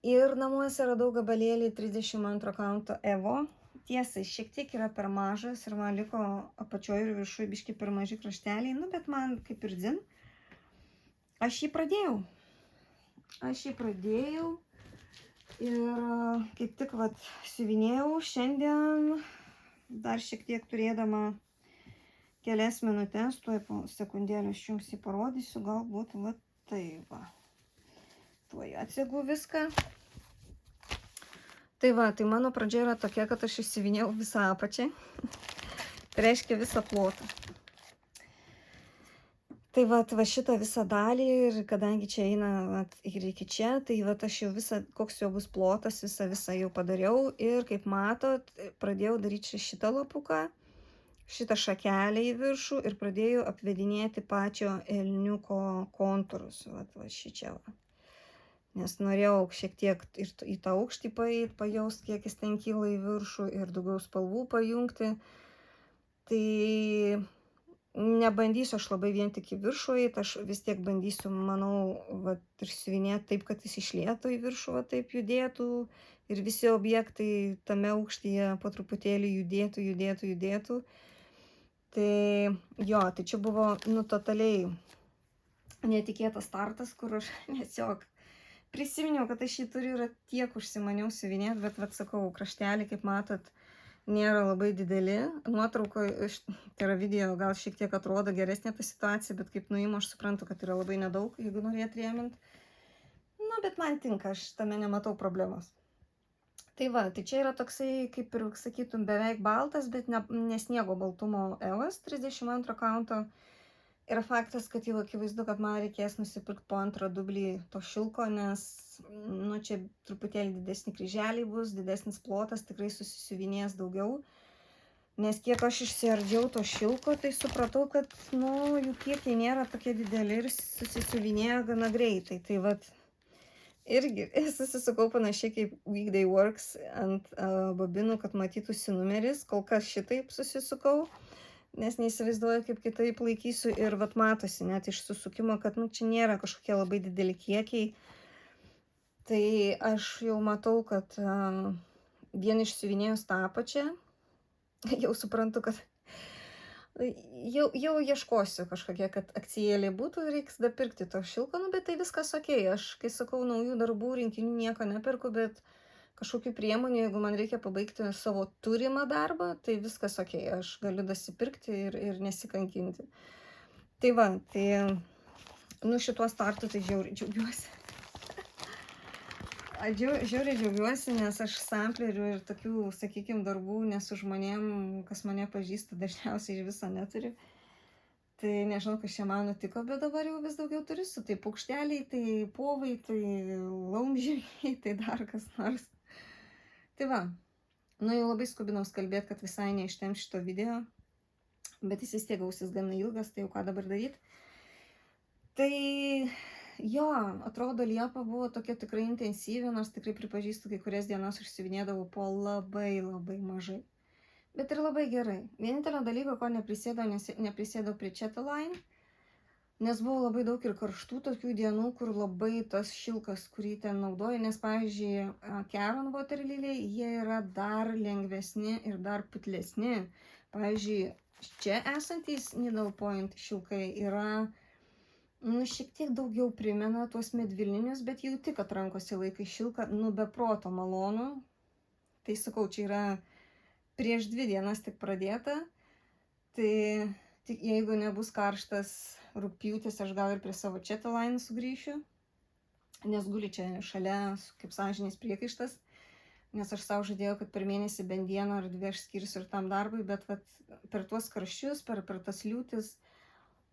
ir namuose radau gabalėlį 32 kaunto Evo. Tiesa, šiek tiek yra per mažas ir man liko apačioje ir viršuje biški per maži krašteliai, nu bet man kaip ir dzin. Aš jį pradėjau ir kaip tik vat siuvinėjau šiandien, dar šiek tiek turėdama kelias minutės, tuoj po sekundėlę aš jums jį parodysiu, galbūt va tai va. Tuoj atsegu viską. Tai va, tai mano pradžia yra tokia, kad aš išsiuvinėjau visą apačią. Tai reiškia visą plotą. Tai va šitą visą dalį ir kadangi čia eina ir iki čia, tai va aš jau visą, koks jau bus plotas, visą jau padariau ir kaip matot, pradėjau daryti šitą lapuką, šitą šakelę į viršų ir pradėjau apvedinėti pačio elniuko kontūrus, va šičia va. Nes norėjau šiek tiek ir į tą aukštį pajaust, kiek jis ten kyla į viršų ir daugiau spalvų pajungti. Tai nebandysiu aš labai vien tik į viršų eiti, aš vis tiek bandysiu, manau, va, ir siuvinėti taip, kad jis išlietų į viršų, va, taip judėtų ir visi objektai tame aukštyje po truputėlį judėtų. Tai jo, tai čia buvo, nu, totaliai netikėtas startas, kur aš tiesiog prisiminiau, kad aš jį turiu ir tiek užsimaniau siuvinėti, bet sakau, kraštelį, kaip matot, nėra labai dideli. Nuotraukoje, tai yra video, gal šiek tiek atrodo geresnė ta situacija, bet kaip nuimo aš suprantu, kad yra labai nedaug, jeigu norėt rėmint. Nu, bet man tinka, aš tame nematau problemos. Tai va, tai čia yra toksai, kaip ir sakytum, beveik baltas, bet ne sniego baltumo Evas, 32 kaunto. Ir faktas, kad jau akivaizdu, kad man reikės nusipirkti po antrą dublį to šilko, nes, nu, čia truputėlį didesni kryželiai bus, didesnis plotas, tikrai susisiuvinės daugiau. Nes kiek aš išsiardžiau to šilko, tai supratau, kad, nu, jų kiekiai nėra tokie dideli ir susisiuvinėja gana greitai. Tai vat, irgi susisukau panašiai kaip Weekday Works ant bobinų, kad matytųsi numeris, kol kas šitaip susisukau. Nes neįsivaizduoju, kaip kitaip laikysiu ir vat matosi net iš susukimo, kad nu, čia nėra kažkokie labai dideli kiekiai. Tai aš jau matau, kad vien išsiuvinėjus tą apačią, jau suprantu, kad jau ieškosiu kažkokie, kad akcijėliai būtų, reiks dar pirkti to šilko, nu, bet tai viskas okei. Aš, kai sakau, naujų darbų, rinkinių nieko neperku, bet kažkokių priemonių, jeigu man reikia pabaigti savo turimą darbą, tai viskas okei. Aš galiu dasipirkti ir nesikankinti. Tai va, tai, nu, šituo startu tai žiauriai džiaugiuosi. Žiauriai džiaugiuosi, nes aš samplerių ir tokių, sakykime, darbų nesu žmonėm, kas mane pažįsta, dažniausiai iš viso neturiu. Tai nežinau, kas čia man nutiko, bet dabar jau vis daugiau turistų. Tai paukšteliai, tai povai, tai laumžirgiai, tai dar kas nors. Tai va, nu jau labai skubinaus kalbėti, kad visai neištem šito video, bet jis vis tiek gausis gana ilgas, tai jau ką dabar daryti. Tai jo, atrodo, Liepa buvo tokia tikrai intensyvi, nors tikrai pripažįstu, kai kurias dienas išsiuvinėdavau po labai mažai. Bet ir labai gerai. Vienintelio dalyko, ko neprisėdau prie Chatelaine, nes buvo labai daug ir karštų tokių dienų, kur labai tas šilkas, kurį ten naudoju, nes, pavyzdžiui, Caron Water Lily, jie yra dar lengvesni ir dar putlesni. Pavyzdžiui, čia esantys Needle Point šilkai yra, nu, šiek tiek daugiau primena tuos medvilninius, bet jauti, kad rankose laikai šilką, nu, be proto malonu. Tai sakau, čia yra prieš 2 dienas tik pradėta, tai tik jeigu nebus karštas rugpjūtis, aš gal ir prie savo Chatelaine sugrįšiu, nes guli čia šalia kaip sąžinės priekaištas, nes aš savo žadėjau, kad per mėnesį bent dieną ar 2 aš skirsiu ir tam darbui, bet vat, per tuos karščius, per tas liūtis,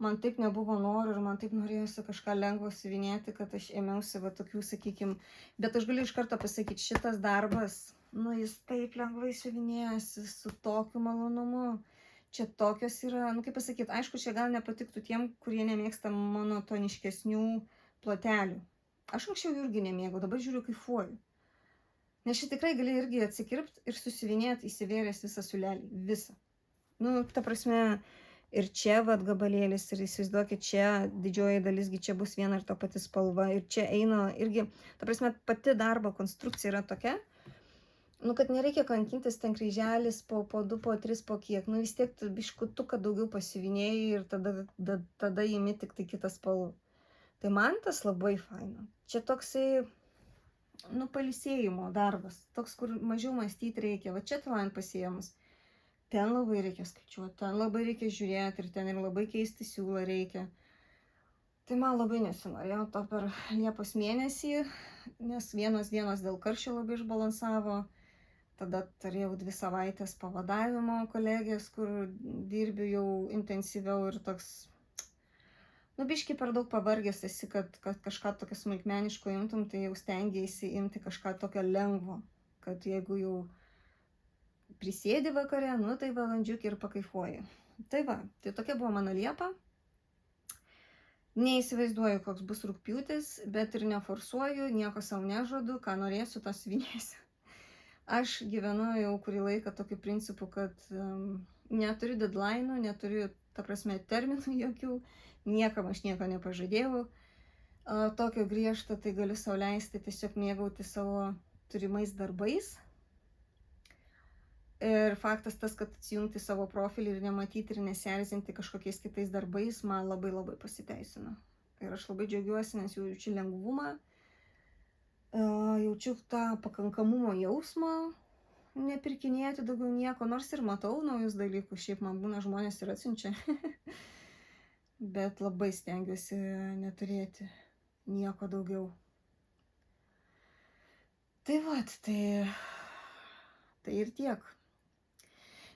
man taip nebuvo noro ir man taip norėjosi kažką lengvo siuvinėti, kad aš ėmiausi va tokių, sakykime, bet aš galiu iš karto pasakyti, šitas darbas, nu, jis taip lengvai siuvinėjasi su tokiu malonumu. Čia tokios yra, nu, kaip pasakyti, aišku, čia gal nepatiktų tiem, kurie nemėgsta monotoniškesnių plotelių. Aš anksčiau irgi nemėgau, dabar žiūriu, kaifuoju. Nes šit tikrai gali irgi atsikirpti ir susiuvinėti įsivėręs visą siūlelį. Visą. Nu, ta prasme, ir čia vat gabalėlis, ir įsivaizduokit, čia didžioji dalisgi čia bus viena ir ta pati spalva. Ir čia eina irgi, ta prasme, pati darbo konstrukcija yra tokia, nu, kad nereikia kankintis ten kryželis po 2, po 3, po kiek. Nu, vis tiek biškutuką daugiau pasiuvinėjai ir tada imi tik tai kitą spalvą. Tai man tas labai faina. Čia toksai, nu, pailsėjimo darbas. Toks, kur mažiau mąstyti reikia. Va čia Chatelaine pasiėmus. Ten labai reikia skaičiuoti, ten labai reikia žiūrėti ir ten ir labai keisti siūlą reikia. Tai man labai nesinorėjo to per Liepos mėnesį, nes vienos dienos dėl karščio labai išbalansavo. Tada turėjau 2 savaitės pavadavimo kolegės, kur dirbiu jau intensyviau ir toks, nu, biški per daug pavargęs esi, kad kažką tokio smulkmeniško imtum, tai jau stengiaisi imti kažką tokio lengvo, kad jeigu jau prisėdi vakare, nu, tai valandžiukį ir pakaifuoji. Tai va, tai tokia buvo mano Liepa. Neįsivaizduoju, koks bus rugpjūtis, bet ir neforsuoju, nieko savo nežadu, ką norėsiu, tą siuvinėsiu. Aš gyvenu jau kurį laiką tokiu principu, kad neturiu deadline'ų, neturiu, ta prasme, terminų jokių, niekam aš nieko nepažadėjau. Tokio griežto, tai galiu sau leisti tiesiog mėgauti savo turimais darbais. Ir faktas tas, kad atsijungti savo profilį ir nematyti ir neserzinti kažkokiais kitais darbais, man labai pasiteisino. Ir aš labai džiaugiuosi, nes jaučiu lengvumą, jaučiu tą pakankamumo jausmą, nepirkinėti daugiau nieko, nors ir matau naujus dalykus, šiaip man būna žmonės ir atsiunčia. Bet labai stengiuosi neturėti nieko daugiau. Tai vat, tai ir tiek.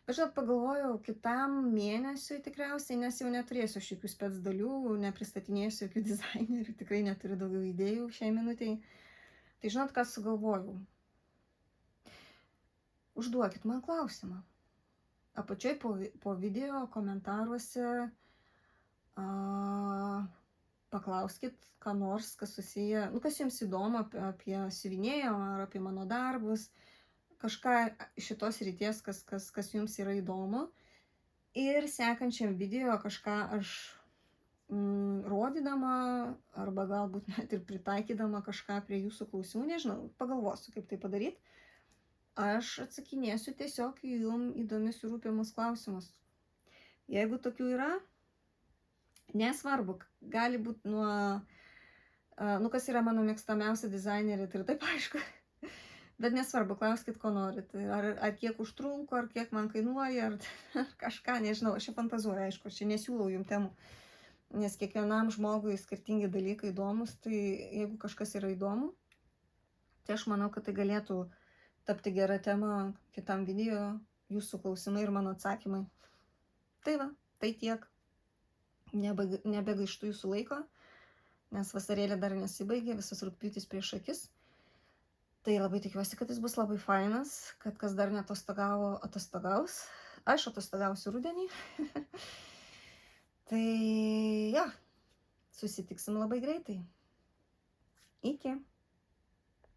Aš pagalvojau kitam mėnesiui tikriausiai, nes jau neturėsiu šiokių spec dalių, nepristatinėsiu jokių dizainerių, tikrai neturiu daugiau idėjų šiai minutei. Tai žinot, ką sugalvojau? Užduokit man klausimą. Apačioj po video komentaruose paklauskit, ką nors, kas susiję, nu, kas jums įdomu apie siuvinėjimą ar apie mano darbus. Kažką šitos ryties, kas jums yra įdomu. Ir sekančiam video kažką aš rodydama arba galbūt net ir pritaikydama kažką prie jūsų klausimų, nežinau, pagalvosiu, kaip tai padaryti. Aš atsakinėsiu tiesiog į jums įdomius ir rūpimus klausimus. Jeigu tokių yra, nesvarbu, gali būti kas yra mano mėgstamiausia dizainerė, tai ir taip aišku. Bet nesvarbu, klauskit, ko norit. Ar kiek užtrunko, ar kiek man kainuoja, ar kažką, nežinau, aš čia fantazuoju, aišku, aš čia nesiūlau jums temų. Nes kiekvienam žmogui skirtingi dalykai įdomus, tai jeigu kažkas yra įdomu, tai aš manau, kad tai galėtų tapti gerą temą kitam video, jūsų klausimai ir mano atsakymai. Tai va, tai tiek. Nebegaištu jūsų laiko, nes vasarėlė dar nesibaigė, visas rugpjūtis prieš akis. Tai labai tikiuosi, kad jis bus labai fainas, kad kas dar neatostogavo, atostogaus. Aš atostogausiu rudenį. Tai, ja, susitiksim labai greitai. Iki.